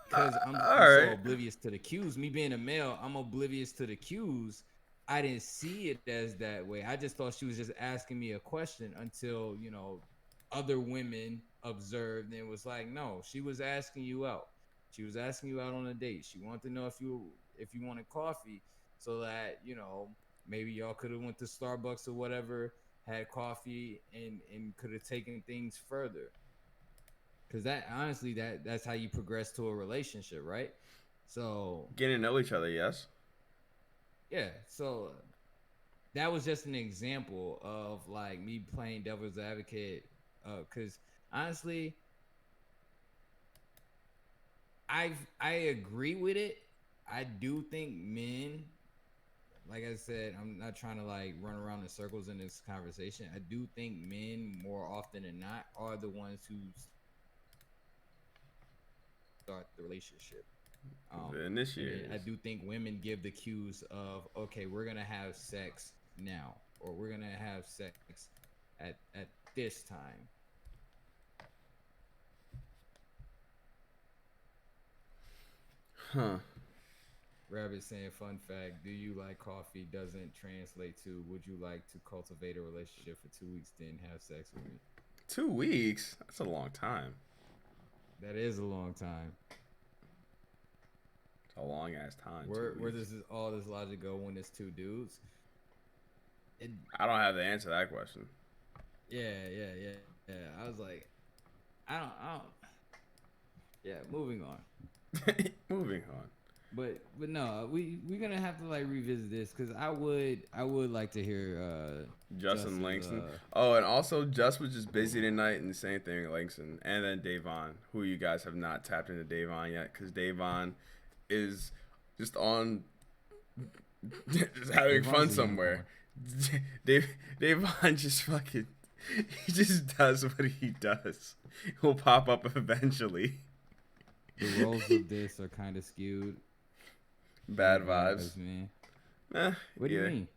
Because All I'm so right. oblivious to the cues. Me being a male, I'm oblivious to the cues. I didn't see it as that way. I just thought she was just asking me a question until, other women observed and was like, no, she was asking you out. She was asking you out on a date. She wanted to know if you wanted coffee, so that, maybe y'all could have went to Starbucks or whatever, had coffee, and could have taken things further. Because that, honestly, that's how you progress to a relationship, right? So Getting to know each other, yes. yeah, so that was just an example of like me playing devil's advocate. Because honestly, I agree with it. I do think men, like I said, I'm not trying to like run around in circles in this conversation. I do think men more often than not are the ones who start the relationship. And then I The do think women initiators. give the cues of, okay, we're gonna have sex now, or we're gonna have sex at this time. Huh. Rabbit saying, fun fact, do you like coffee doesn't translate to would you like to cultivate a relationship for 2 weeks, then have sex with me. 2 weeks? That's a long time. That is a long time. It's a long ass time. Two Where weeks. does all this logic go when it's two dudes? It, I don't have the answer to that question. yeah. I was like, I don't. Yeah, moving on. Moving on. But no, we're gonna have to like revisit this because I would like to hear Justin Just's Langston. Oh, and also Just was just busy tonight, and the same thing with Langston. And then Davon, who you guys have not tapped into Davon yet, because Davon is just on, just having fun Devon's a somewhere. unicorn. Dave, Davon just fucking, he just does what he does. He'll pop up eventually. The roles of this are kind of skewed. Bad Bad vibes, vibes. man. Eh, What do you yeah. mean?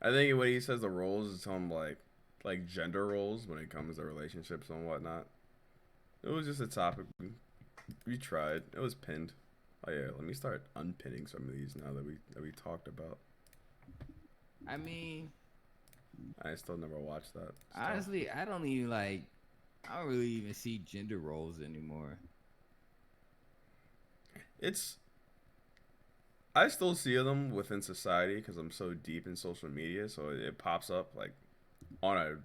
I think when he says the roles is some like gender roles when it comes to relationships and whatnot. It was just a topic we tried. It was pinned. Oh yeah, let me start unpinning some of these now that we talked about. I mean, I still never watched that stuff. honestly, I don't even like. I don't really even see gender roles anymore. It's I still see them within society because I'm so deep in social media, so it pops up like on a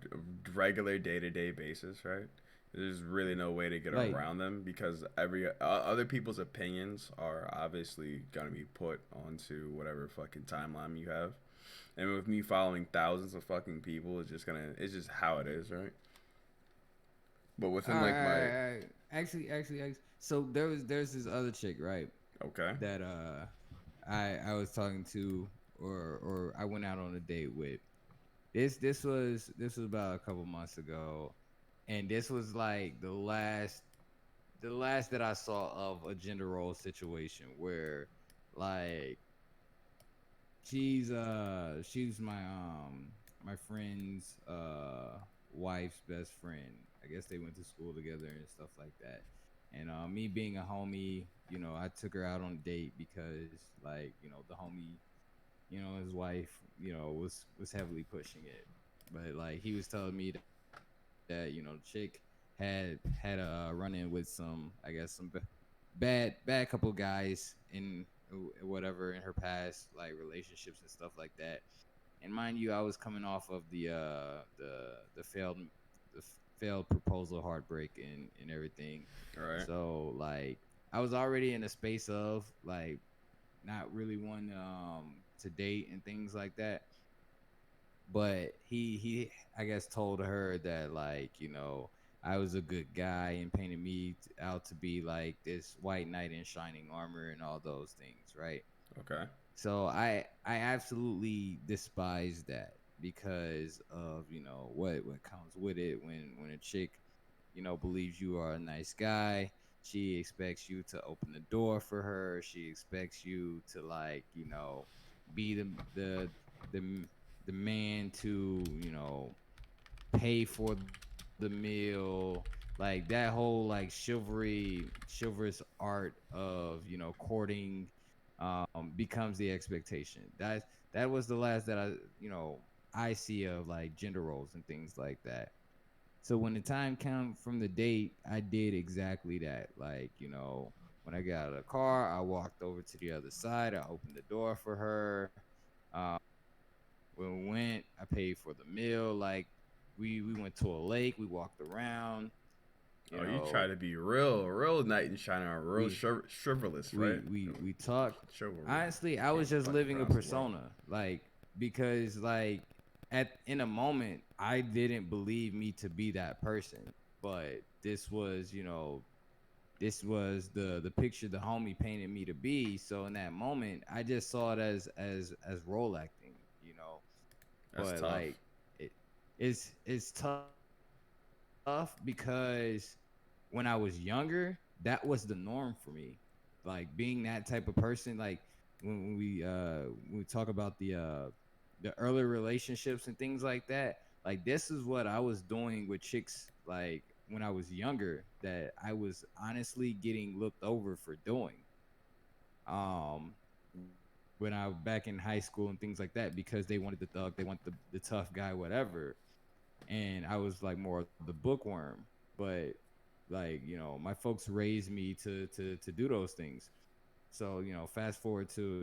regular day to day basis, right? There's really no way to get Like, around them because every other people's opinions are obviously gonna be put onto whatever fucking timeline you have. And with me following thousands of fucking people, it's just how it is, right? But all within right, like all my right, all right. Actually. So there's this other chick, right? okay, That I was talking to, or I went out on a date with. This was about a couple months ago, and this was like the last that I saw of a gender role situation where, like, she's my friend's wife's best friend. I guess they went to school together and stuff like that. And me being a homie, I took her out on a date because, like, the homie, his wife, was heavily pushing it. But like he was telling me that, the chick had a run in with some, I guess, some bad couple guys in whatever in her past, like, relationships and stuff like that. And mind you, I was coming off of the failed proposal heartbreak and everything. all right, So like I was already in a space of like not really wanting to date and things like that. But he I guess told her that, like, I was a good guy and painted me out to be like this white knight in shining armor and all those things, right? okay, So I absolutely despise that because of, what comes with it when a chick, believes you are a nice guy. She expects you to open the door for her. She expects you to like, be the the man to, pay for the meal. Like that whole like chivalrous art of, courting becomes the expectation. That was the last that I see of like gender roles and things like that. So when the time came from the date, I did exactly that. Like, when I got out of the car, I walked over to the other side. I opened the door for her. Um, when we went, I paid for the meal. Like, we went to a lake. We walked around. You Oh, you try know, to be real knight in shining, real we chivalrous, right? we talked. Chivalry. Honestly, I was Can't just fucking living a pronounce the word. persona. Like, because like at in a moment I didn't believe me to be that person. But this was the picture the homie painted me to be. So in that moment, I just saw it as role acting. That's But tough. like it it's tough because when I was younger, that was the norm for me. Like being that type of person. Like when we talk about the early relationships and things like that. Like this is what I was doing with chicks like when I was younger that I was honestly getting looked over for doing. When I back in high school and things like that because they wanted the thug, they want the tough guy, whatever. And I was like more the bookworm. But like, my folks raised me to do those things. So, fast forward to,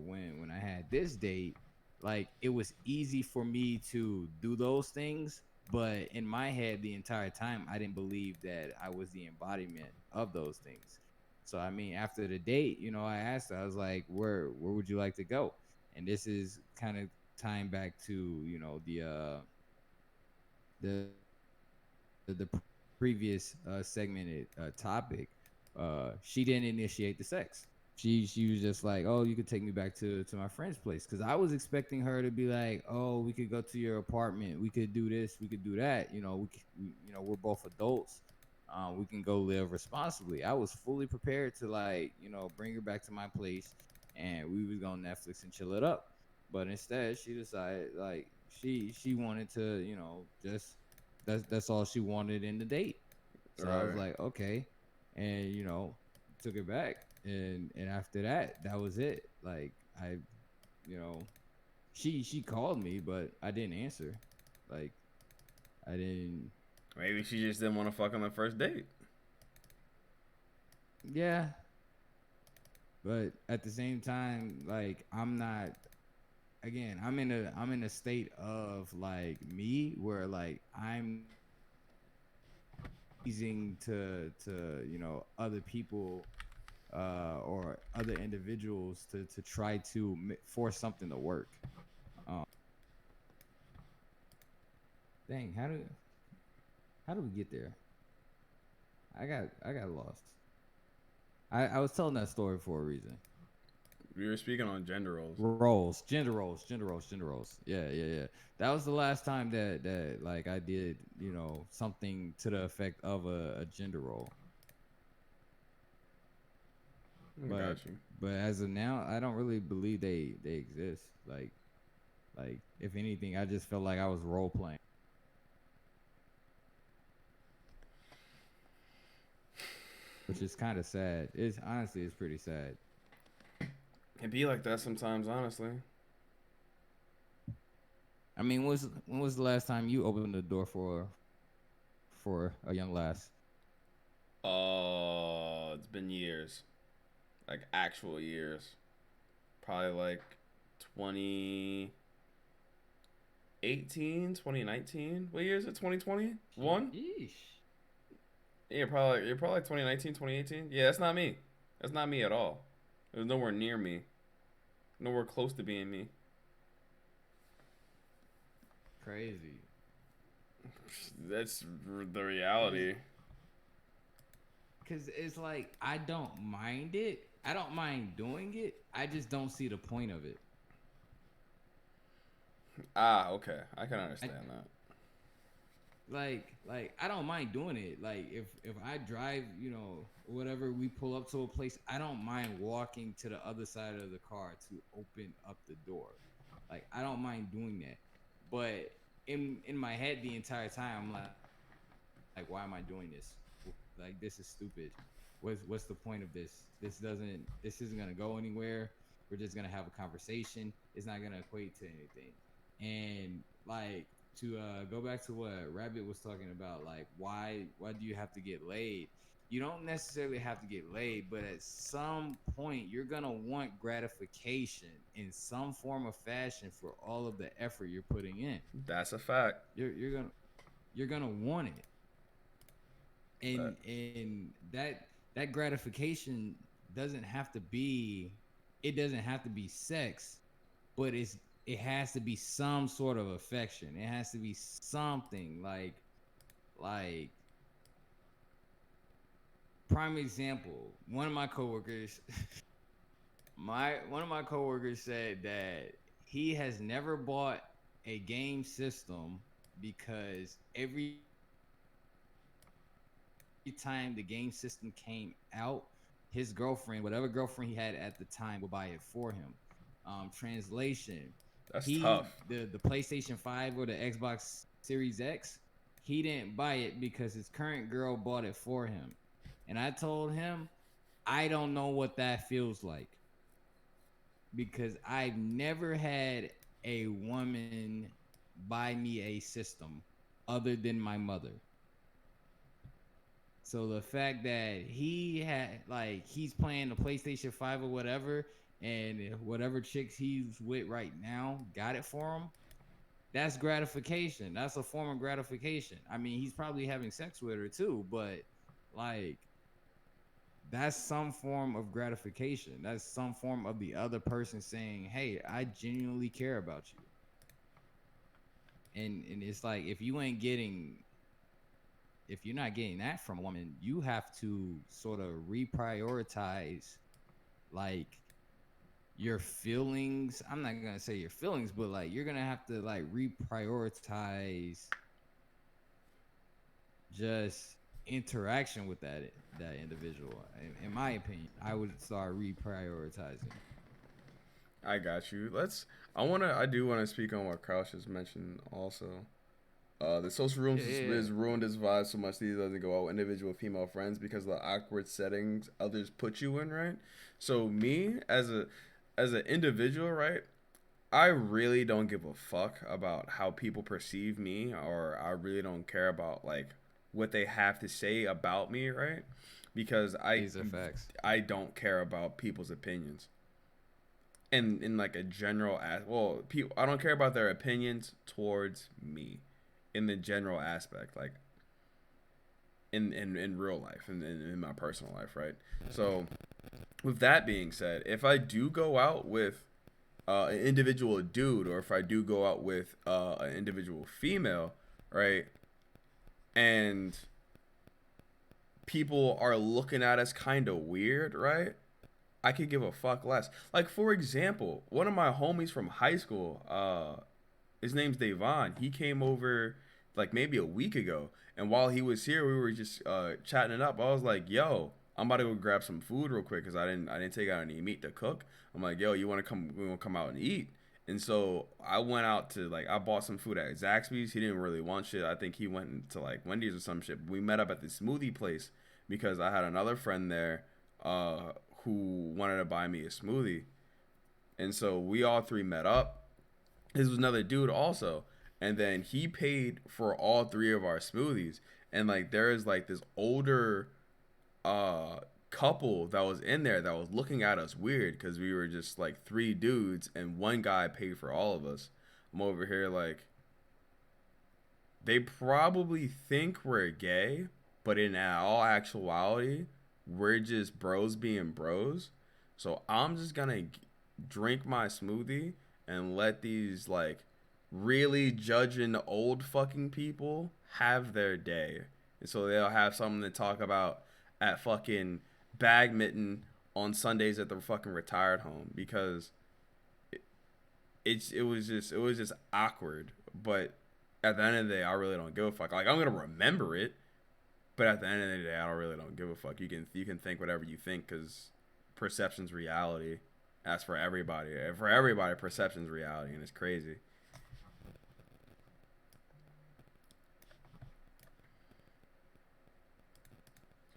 when I had this date, like it was easy for me to do those things, but in my head the entire time I didn't believe that I was the embodiment of those things. So I mean, after the date, I asked her, I was like, where would you like to go? And this is kind of tying back to, the previous segmented topic. She didn't initiate the sex. She was just like, oh, you could take me back to my friend's place, because I was expecting her to be like, oh, we could go to your apartment, we could do this, we could do that. We're both adults. We can go live responsibly. I was fully prepared to like, bring her back to my place, and we was gonna Netflix and chill it up. But instead, she decided like she wanted to, just that's all she wanted in the date. So I was Right. like, okay, and took it back, and after that, that was it. Like you know, she called me, but I didn't answer. Like I didn't. Maybe she just didn't want to fuck on the first date. Yeah, but at the same time, like I'm not. Again, I'm in a state of like me where like I'm not pleasing to other people or other individuals to try to force something to work. Um, dang, how do we get there? I got lost. I was telling that story for a reason. We were speaking on gender roles. Gender roles. Yeah. That was the last time that like I did something to the effect of a gender role. But Got you. but as of now, I don't really believe they exist. Like if anything, I just felt like I was role playing, which is kind of sad. It's pretty sad. It be like that sometimes, honestly. I mean, when was the last time you opened the door for a young lass? It's been years. Like actual years. Probably like 2018, 2019. What year is it? 2021? Sheesh. You're probably like 2019, 2018. Yeah, that's not me. That's not me at all. It was nowhere near me. Nowhere close to being me. Crazy. That's the Cause, reality. Cause it's like I don't mind it. I don't mind doing it. I just don't see the point of it. Ah, okay. I can I understand that. like I don't mind doing it. Like if I drive, you know, whatever, we pull up to a place, I don't mind walking to the other side of the car to open up the door. Like I don't mind doing that. But in my head the entire time I'm like, why am I doing this? Like this is stupid. What's the point of this? This isn't gonna go anywhere. We're just gonna have a conversation. It's not gonna equate to anything. And like to go back to what Rabbit was talking about, like why do you have to get laid? You don't necessarily have to get laid, but at some point you're gonna want gratification in some form of fashion for all of the effort you're putting in. That's a fact. You're gonna want it, That and that gratification doesn't have to be, it doesn't have to be sex, but it has to be some sort of affection. It has to be something like prime example. One of my coworkers, my one of my coworkers said that he has never bought a game system because every time the game system came out, his girlfriend, whatever girlfriend he had at the time, would buy it for him. Translation: the that's tough. PlayStation 5 or the Xbox Series X, he didn't buy it because his current girl bought it for him. And I told him, I don't know what that feels like because I've never had a woman buy me a system other than my mother. So the fact that he had, like, he's playing the PlayStation 5 or whatever, and whatever chicks he's with right now got it for him, that's gratification. That's a form of gratification. I mean, he's probably having sex with her too, but like that's some form of gratification. That's some form of the other person saying, "Hey, I genuinely care about you." And it's like if you're not getting that from a woman, you have to sort of reprioritize like your feelings. I'm not gonna say your feelings, but like you're gonna have to like reprioritize just interaction with that individual. In my opinion, I would start reprioritizing. I got you. I do wanna speak on what Crouch just mentioned also. The social Yeah, rooms yeah, has ruined his vibe so much that he doesn't go out with individual female friends because of the awkward settings others put you in, right? So me as an individual, right? I really don't give a fuck about how people perceive me, or I really don't care about like what they have to say about me, right? Because these are facts. I don't care about people's opinions. And in like a general well, people, I don't care about their opinions towards me in the general aspect, like in real life, in my personal life, right? So with that being said, if I do go out with an individual dude, or if I do go out with an individual female, right, and people are looking at us kind of weird, right? I could give a fuck less. Like for example, one of my homies from high school, his name's Devon. He came over like maybe a week ago, and while he was here, we were just chatting it up. I was like, "Yo, I'm about to go grab some food real quick because I didn't take out any meat to cook." I'm like, "Yo, you want to come? We want to come out and eat?" And so I went out to like I bought some food at Zaxby's. He didn't really want shit. I think he went to like Wendy's or some shit. We met up at the smoothie place because I had another friend there uh, who wanted to buy me a smoothie, and so we all three met up. This was another dude also, and then he paid for all three of our smoothies. And like there is like this older uh couple that was in there that was looking at us weird because we were just like three dudes and one guy paid for all of us. I'm over here like they probably think we're gay, but in all actuality, we're just bros being bros. So I'm just gonna drink my smoothie and let these like really judging old fucking people have their day. And so they'll have something to talk about at fucking badminton on Sundays at the fucking retired home because it was just awkward. But at the end of the day, I really don't give a fuck. Like I'm gonna remember it, but at the end of the day, I don't give a fuck. You can think whatever you think because perception's reality. That's for everybody. For everybody, perception's reality, and it's crazy.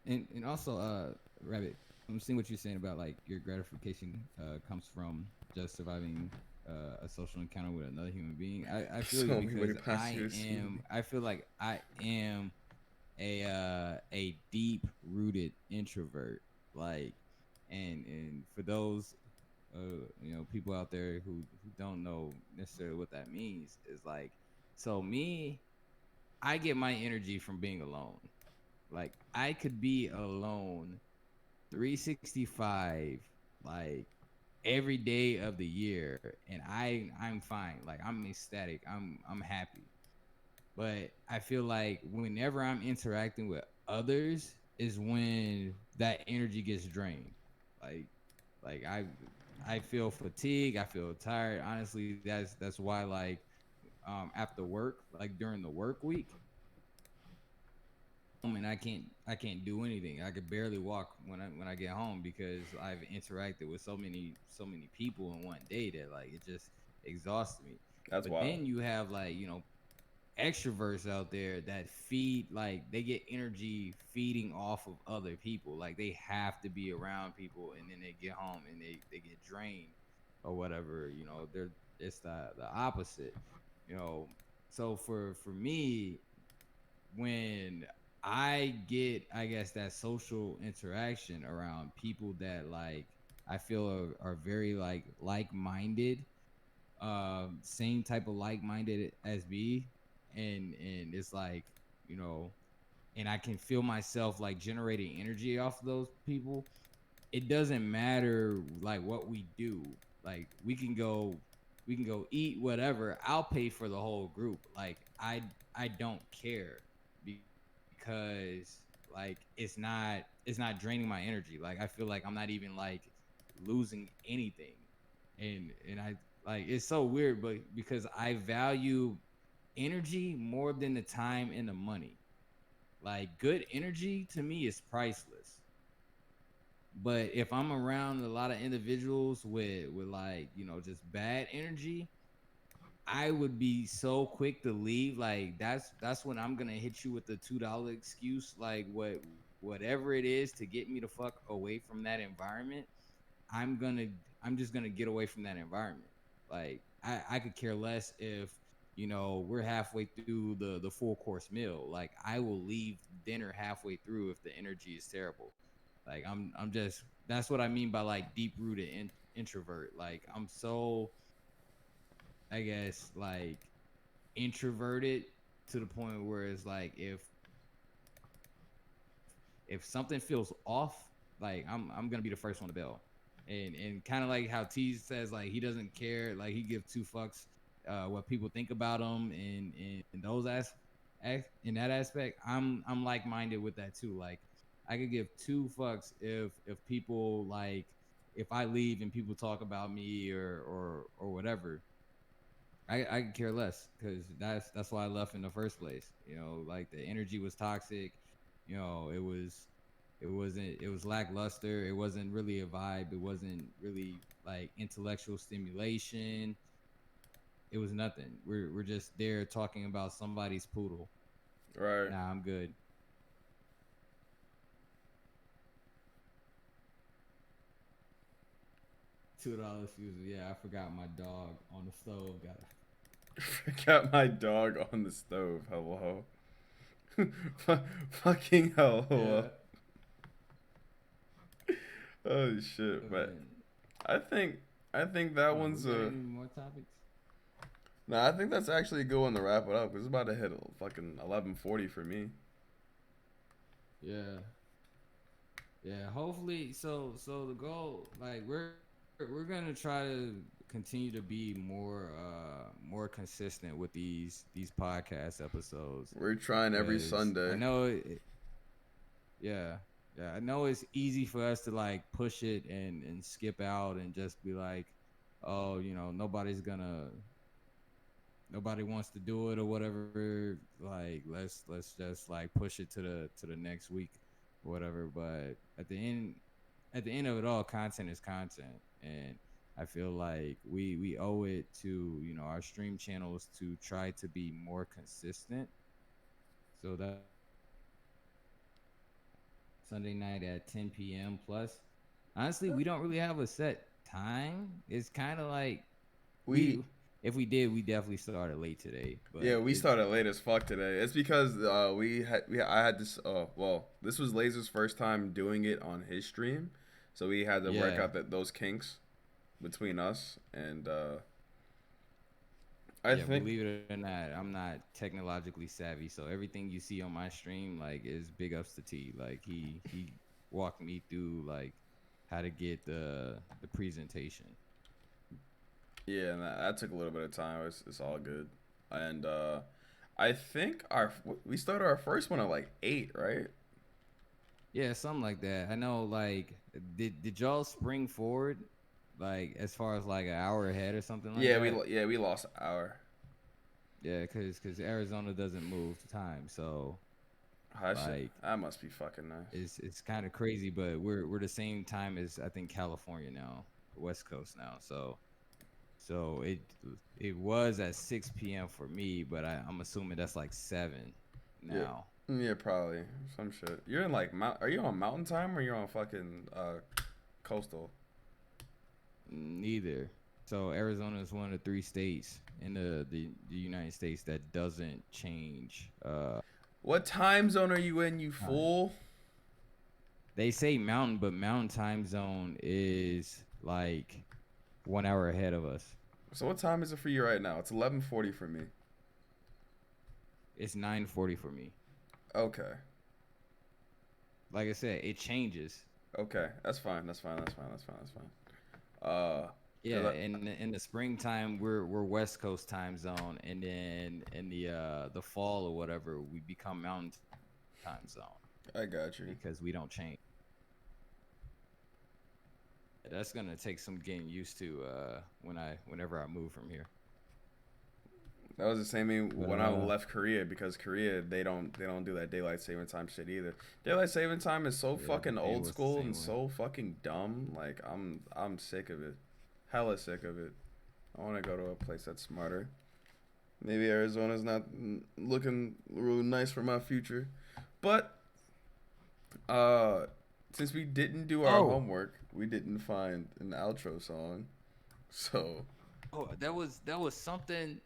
And also, Rabbit, I'm seeing what you're saying about like your gratification comes from just surviving a social encounter with another human being. I feel you So many way because past your CD. I feel like I am a deep rooted introvert. Like, and for those people out there who don't know necessarily what that means is like, so me, I get my energy from being alone. Like I could be alone 365 like every day of the year and I'm fine. Like I'm ecstatic. I'm happy. But I feel like whenever I'm interacting with others is when that energy gets drained. Like like I feel fatigue, I feel tired. Honestly, that's why like after work, like during the work week, and I can't do anything. I could barely walk when I get home because I've interacted with so many people in one day that like it just exhausts me. That's But wild. then you have like extroverts out there that feed like they get energy feeding off of other people. Like they have to be around people and then they get home and they get drained or whatever. They're it's the opposite. You know, so for me when I get, I guess, that social interaction around people that like I feel are very like minded, same type of like minded as me, and it's like you know, and I can feel myself like generating energy off of those people. It doesn't matter like what we do. Like we can go eat whatever. I'll pay for the whole group. Like I don't care because like it's not draining my energy. Like I feel like I'm not even like losing anything. And I like it's so weird, but because I value energy more than the time and the money. Like good energy to me is priceless. But if I'm around a lot of individuals with like, just bad energy, I would be so quick to leave. Like that's when I'm gonna hit you with the $2 excuse, like whatever it is to get me the fuck away from that environment. I'm gonna I'm just gonna get away from that environment. Like I could care less if we're halfway through the full course meal. Like I will leave dinner halfway through if the energy is terrible. Like I'm just that's what I mean by like deep rooted introvert. Like I'm so I guess like introverted to the point where it's like if something feels off, like I'm gonna be the first one to bail. And kind of like how T says like he doesn't care, like he gives two fucks what people think about him and those in that aspect, I'm like minded with that too. Like I could give two fucks if people like if I leave and people talk about me or whatever. I could care less because that's why I left in the first place. Like the energy was toxic. It was lackluster. It wasn't really a vibe. It wasn't really like intellectual stimulation. It was nothing. We're just there talking about somebody's poodle. Right. Nah, I'm good. $2 fuses. Yeah, I forgot my dog on the stove. Got Got my dog on the stove. Hello. Fucking hello. yeah. Oh shit. But Man. I think I think that Oh, we one's got a. any more topics? No, I think that's actually a good one to wrap it up. 'Cause it's about to hit fucking 11:40 for me. Yeah. Yeah, hopefully. So the goal, like we're gonna try to continue to be more consistent with these podcast episodes We're trying every because I Sunday. know yeah, yeah, I know it's easy for us to like push it and skip out and just be like, oh, nobody's gonna nobody wants to do it or whatever, like let's just like push it to the next week or whatever. But at the end of it all, content is content, and I feel like we owe it to, you know, our stream channels to try to be more consistent. So that's why Sunday night at 10 p.m. plus. Honestly, we don't really have a set time. It's kind of like We we if we did, we definitely started late today, but Yeah, we it's started late as fuck today. It's because I had this well, this was Laser's first time doing it on his stream, so we had to work yeah. out those kinks between us, and I Yeah, think believe it or not, I'm not technologically savvy, so everything you see on my stream like is big ups to T. Like he walked me through like how to get the presentation. yeah, and that took a little bit of time. It's all good, and I think we started our first one at like 8, right? Yeah, something like that. I know. Like, did y'all spring forward, like as far as like an hour ahead or something like that? Yeah, we lost an hour. Yeah, cause Arizona doesn't move time, so like That must be fucking nice. it's kind of crazy. But we're the same time as I think California now, West Coast now. So it was at 6 p.m. for me, but I'm assuming that's like 7 Yeah, now. yeah, probably some shit. You're in like Are you on Mountain Time or you're on fucking coastal? Neither. So Arizona is one of the 3 states in the United States that doesn't change What time zone are you in, you time. fool? They say mountain, but mountain time zone is like 1 hour ahead of us. So what time is it for you right now? It's 11:40 for me. It's 9:40 for me. Okay. Like I said, it changes. Okay. That's fine. That's fine. That's fine. That's fine. That's fine. Yeah, in the springtime we're West Coast time zone, and then in the fall or whatever we become mountain time zone I got you. because we don't change. That's gonna take some getting used to whenever I move from here. That was the same thing But when I left Korea because Korea they don't do that daylight saving time shit either. Daylight saving time is so yeah, fucking it old was the school and same way. so fucking dumb. Like I'm sick of it. Hella sick of it. I want to go to a place that's smarter. Maybe Arizona's not looking real nice for my future. But uh since we didn't do our Oh, homework, we didn't find an outro song. So, oh, that was something.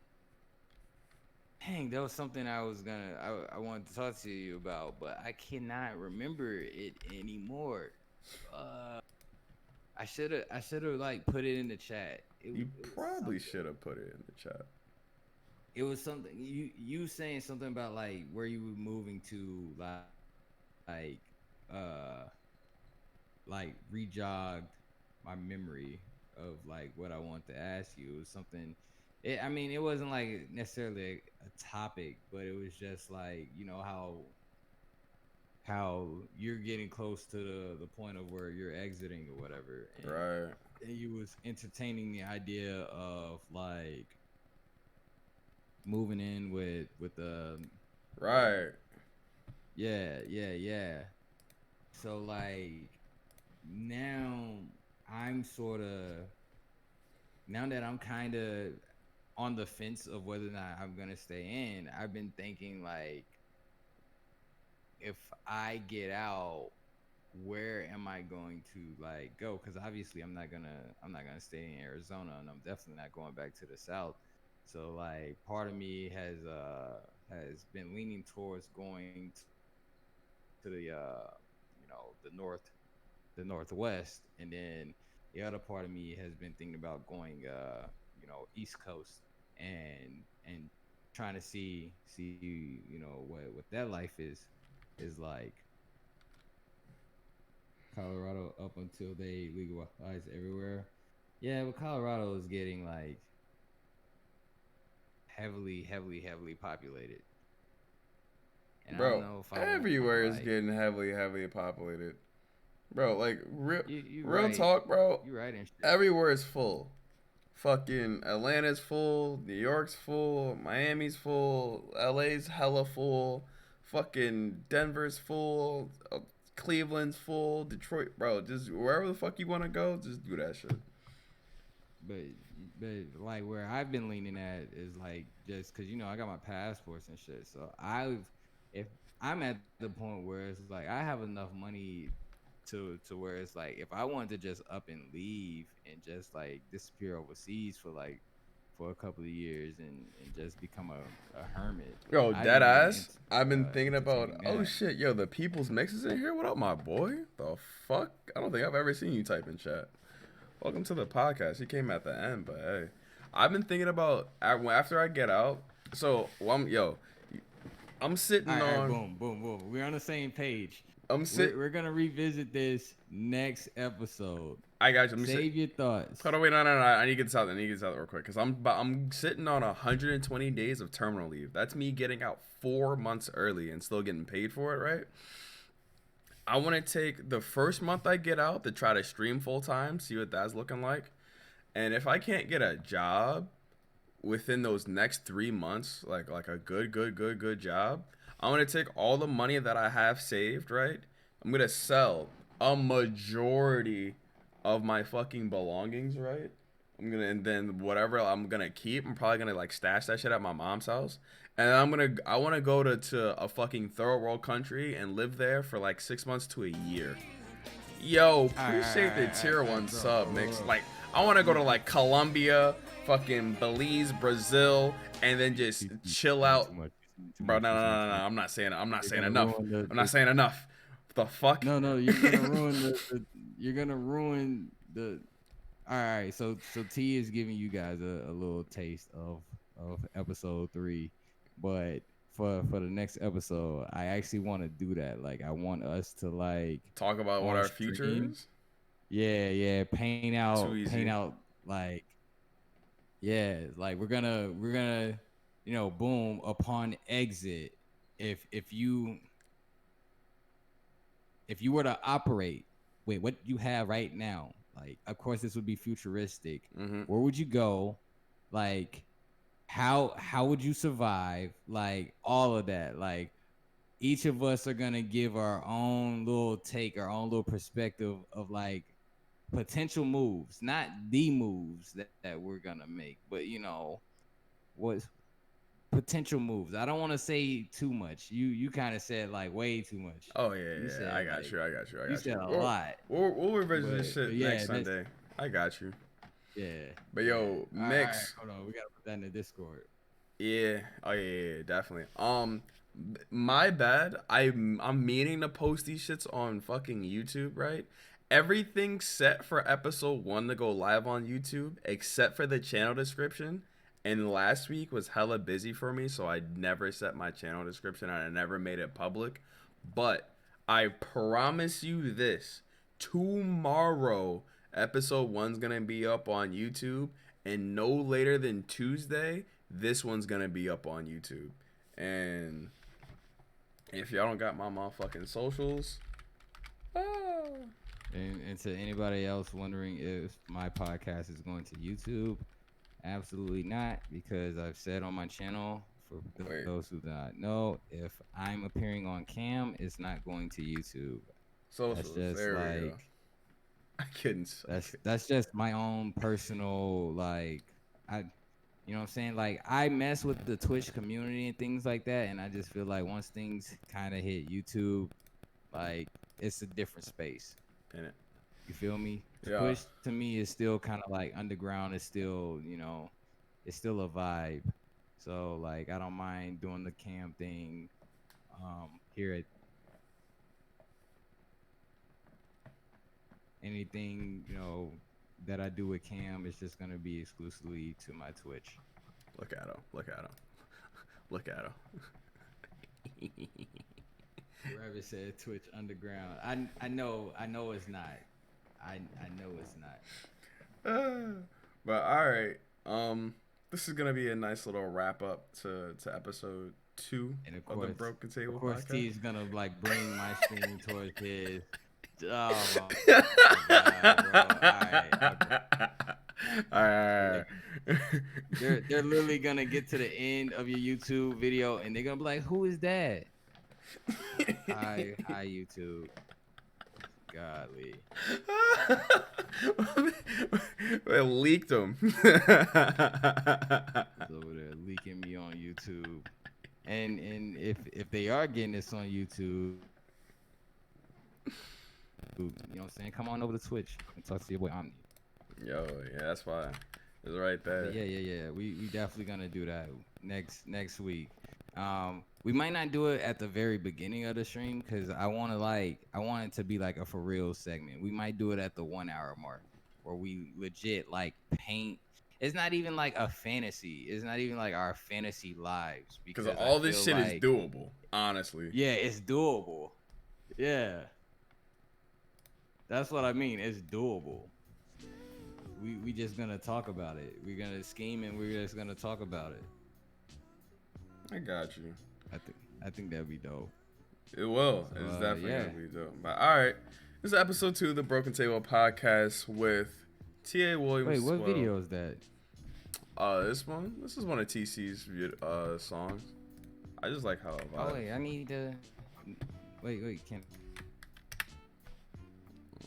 Dang, that was something I wanted to talk to you about, but I cannot remember it anymore. Uh, I should have like put it in the chat. you It was probably something. should have put it in the chat. It was something you saying something about like where you were moving to like uh like rejogged my memory of like what I want to ask you. It was something. I mean, it wasn't like necessarily a topic, but it was just like, you know, how you're getting close to the point of where you're exiting or whatever, Right. and you was entertaining the idea of like moving in with the Right. yeah. So like now I'm sort of now that I'm kind of on the fence of whether or not I'm gonna stay in. I've been thinking like, if I get out, where am I going to like go? Because obviously I'm not gonna stay in Arizona, and I'm definitely not going back to the South. So like part of me has been leaning towards going to the the northwest, and then the other part of me has been thinking about going East Coast, and trying to see what that life is like. Colorado up until they legalize everywhere. Yeah, but Colorado is getting like heavily populated, and I don't Bro, know if I want everywhere is like getting heavily populated. Bro, like you real right, talk, bro. you right and shit. Everywhere is full. Fucking Atlanta's full, New York's full, Miami's full, LA's hella full, fucking Denver's full, Cleveland's full, Detroit, bro. Just wherever the fuck you want to go, just do that shit. but but like where I've been leaning at is like just because I got my passports and shit. So if I'm at the point where it's like I have enough money to where it's like if I wanted to just up and leave and just like disappear overseas for a couple of years and just become a hermit. Yo, I'd be dead more ass. I've been thinking about. entertaining Oh that. shit, yo, the people's mix is in here. What up, my boy? The fuck? I don't think I've ever seen you type in chat. Welcome to the podcast. He came at the end, but hey, I've been thinking about after I get out. So, I'm sitting All right, on. boom, boom, boom. We're on the same page. I'm sitting. We're gonna revisit this next episode. I got you. Let me Save your thoughts. Hold on, wait, no. I need to get this out. I need to get this out real quick because I'm sitting on 120 days of terminal leave. That's me getting out 4 months early and still getting paid for it, right? I want to take the first month I get out to try to stream full time, see what that's looking like, and if I can't get a job within those next 3 months, like a good job, I'm gonna take all the money that I have saved, right? I'm gonna sell a majority of my fucking belongings, right? And then whatever I'm gonna keep, I'm probably gonna like stash that shit at my mom's house. And I wanna go to a fucking third world country and live there for like 6 months to a year. Yo, appreciate the tier 1 sub, mix. Like, I wanna go to like Colombia, fucking Belize, Brazil, and then just chill out. Bro, no, I'm not saying enough. I'm not saying enough. The fuck? No, you're gonna ruin you're gonna ruin the. All right, so T is giving you guys a little taste of episode 3, but for the next episode, I actually want to do that. Like, I want us to like talk about what our future is. Yeah, paint out like, yeah, like we're gonna boom, upon exit, if you were to operate with what you have right now, like, of course this would be futuristic. Where would you go? Like, how would you survive? Like, all of that. Like, each of us are gonna give our own little take, our own little perspective of like potential moves, not the moves that we're gonna make, but what potential moves. I don't want to say too much. You kind of said like way too much. Oh yeah. I got you. You said a lot. We'll revisit this shit next Sunday. I got you. Yeah. But yo, mix. Hold on, we gotta put that in the Discord. Yeah. Oh yeah, definitely. My bad. I'm meaning to post these shits on fucking YouTube, right? Everything's set for episode 1 to go live on YouTube except for the channel description. And last week was hella busy for me, so I never set my channel description and I never made it public. But I promise you this, tomorrow episode 1's gonna be up on YouTube, and no later than Tuesday, this one's gonna be up on YouTube. And if y'all don't got my motherfucking socials, And to anybody else wondering if my podcast is going to YouTube, absolutely not, because I've said on my channel, for those who do not know, if I'm appearing on cam, it's not going to YouTube. Socials, that's just there like, we go. I couldn't. That's just my own personal, like, you know what I'm saying? Like, I mess with the Twitch community and things like that, and I just feel like once things kind of hit YouTube, like, it's a different space. In it. You feel me? Yeah. Twitch to me is still kind of like underground. It's still, it's still a vibe. So like, I don't mind doing the cam thing here at anything, that I do with cam is just gonna be exclusively to my Twitch. Look at him. Whoever said Twitch underground, I know it's not. I know it's not. But all right, this is gonna be a nice little wrap up to episode 2 of the Broken Table. Of course, podcast. T's gonna like bring my stream towards his. Oh my God, bro. All right. All right. Like they're literally gonna get to the end of your YouTube video and they're gonna be like, "Who is that?" Hi YouTube. Godly. They leaked them. Is over there leaking me on YouTube. And if they are getting this on YouTube, you know what I'm saying? Come on over to Twitch and talk to your boy Omni. Yo, yeah, that's why. It's right there. But yeah. We definitely gonna do that next week. We might not do it at the very beginning of the stream because I want it to be like a for real segment. We might do it at the 1 hour mark where we legit like paint. It's not even like a fantasy. It's not even like our fantasy lives Because all this shit like, is doable, honestly. yeah, it's doable. Yeah. That's what I mean. It's doable. We just gonna talk about it. We're gonna scheme and we're just gonna talk about it. I got you. I think that'd be dope. It will. So, it's definitely yeah. gonna be dope. But all right, this is episode 2 of the Broken Table Podcast with T.A. Williams. Wait, what video is that? This one. This is one of TC's songs. I just like how it vibes. Oh wait, I need to. Wait. Can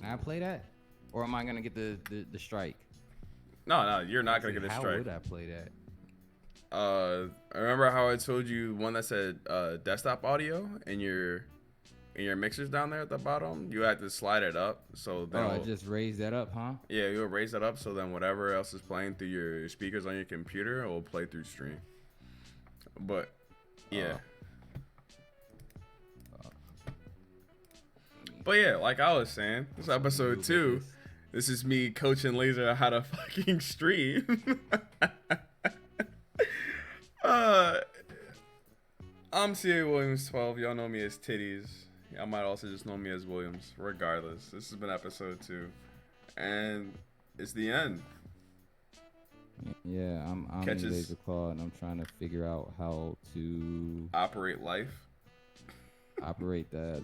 I play that, or am I gonna get the strike? No, you're not gonna get a strike. How would I play that? Remember how I told you one that said desktop audio in your mixers down there at the bottom? You had to slide it up so then. Oh, I just raised that up, huh? Yeah, you'll raise that up so then whatever else is playing through your speakers on your computer, it will play through stream. But yeah. But yeah, like I was saying, this is episode 2. This is me coaching Laser how to fucking stream. I'm C.A. Williams 12. Y'all know me as Titties. Y'all might also just know me as Williams. Regardless, this has been episode 2, and it's the end. Yeah, I'm Laser Claw, and I'm trying to figure out how to operate life. Operate the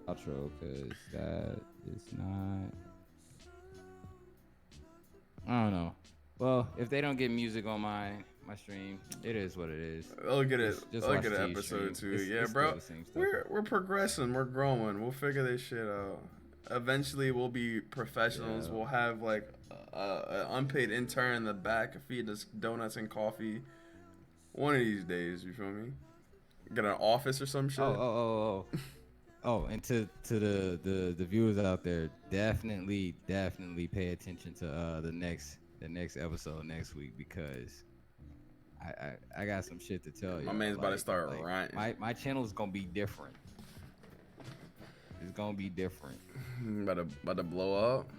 outro, because that is not. I don't know. Well, if they don't get music on my stream, it is what it is. Look at it. Look at episode 2. It's bro. We're progressing. We're growing. We'll figure this shit out. Eventually, we'll be professionals. Yeah. We'll have like an unpaid intern in the back feed us donuts and coffee. One of these days, you feel me? Get an office or some shit. Oh, and to the viewers out there, definitely pay attention to the next episode next week, because I got some shit to tell you. My man's about to start ranting. My channel's gonna be different. It's gonna be different. About to blow up.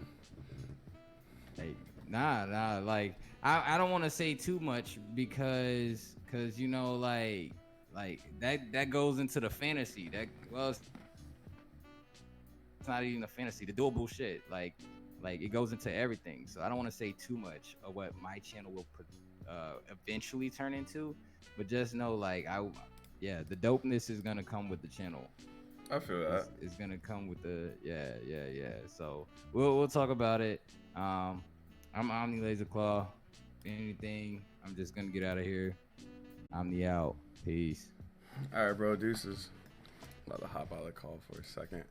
Hey, nah. Like I don't want to say too much because you know like that goes into the fantasy. It's not even a fantasy. The doable shit. Like it goes into everything. So I don't want to say too much of what my channel will eventually turn into, but just know the dopeness is gonna come with the channel. I feel that it's gonna come with the yeah. So we'll talk about it. I'm Omni Laser Claw. Anything, I'm just gonna get out of here. Omni out. Peace. All right, bro. Deuces. About to hop out of the call for a second.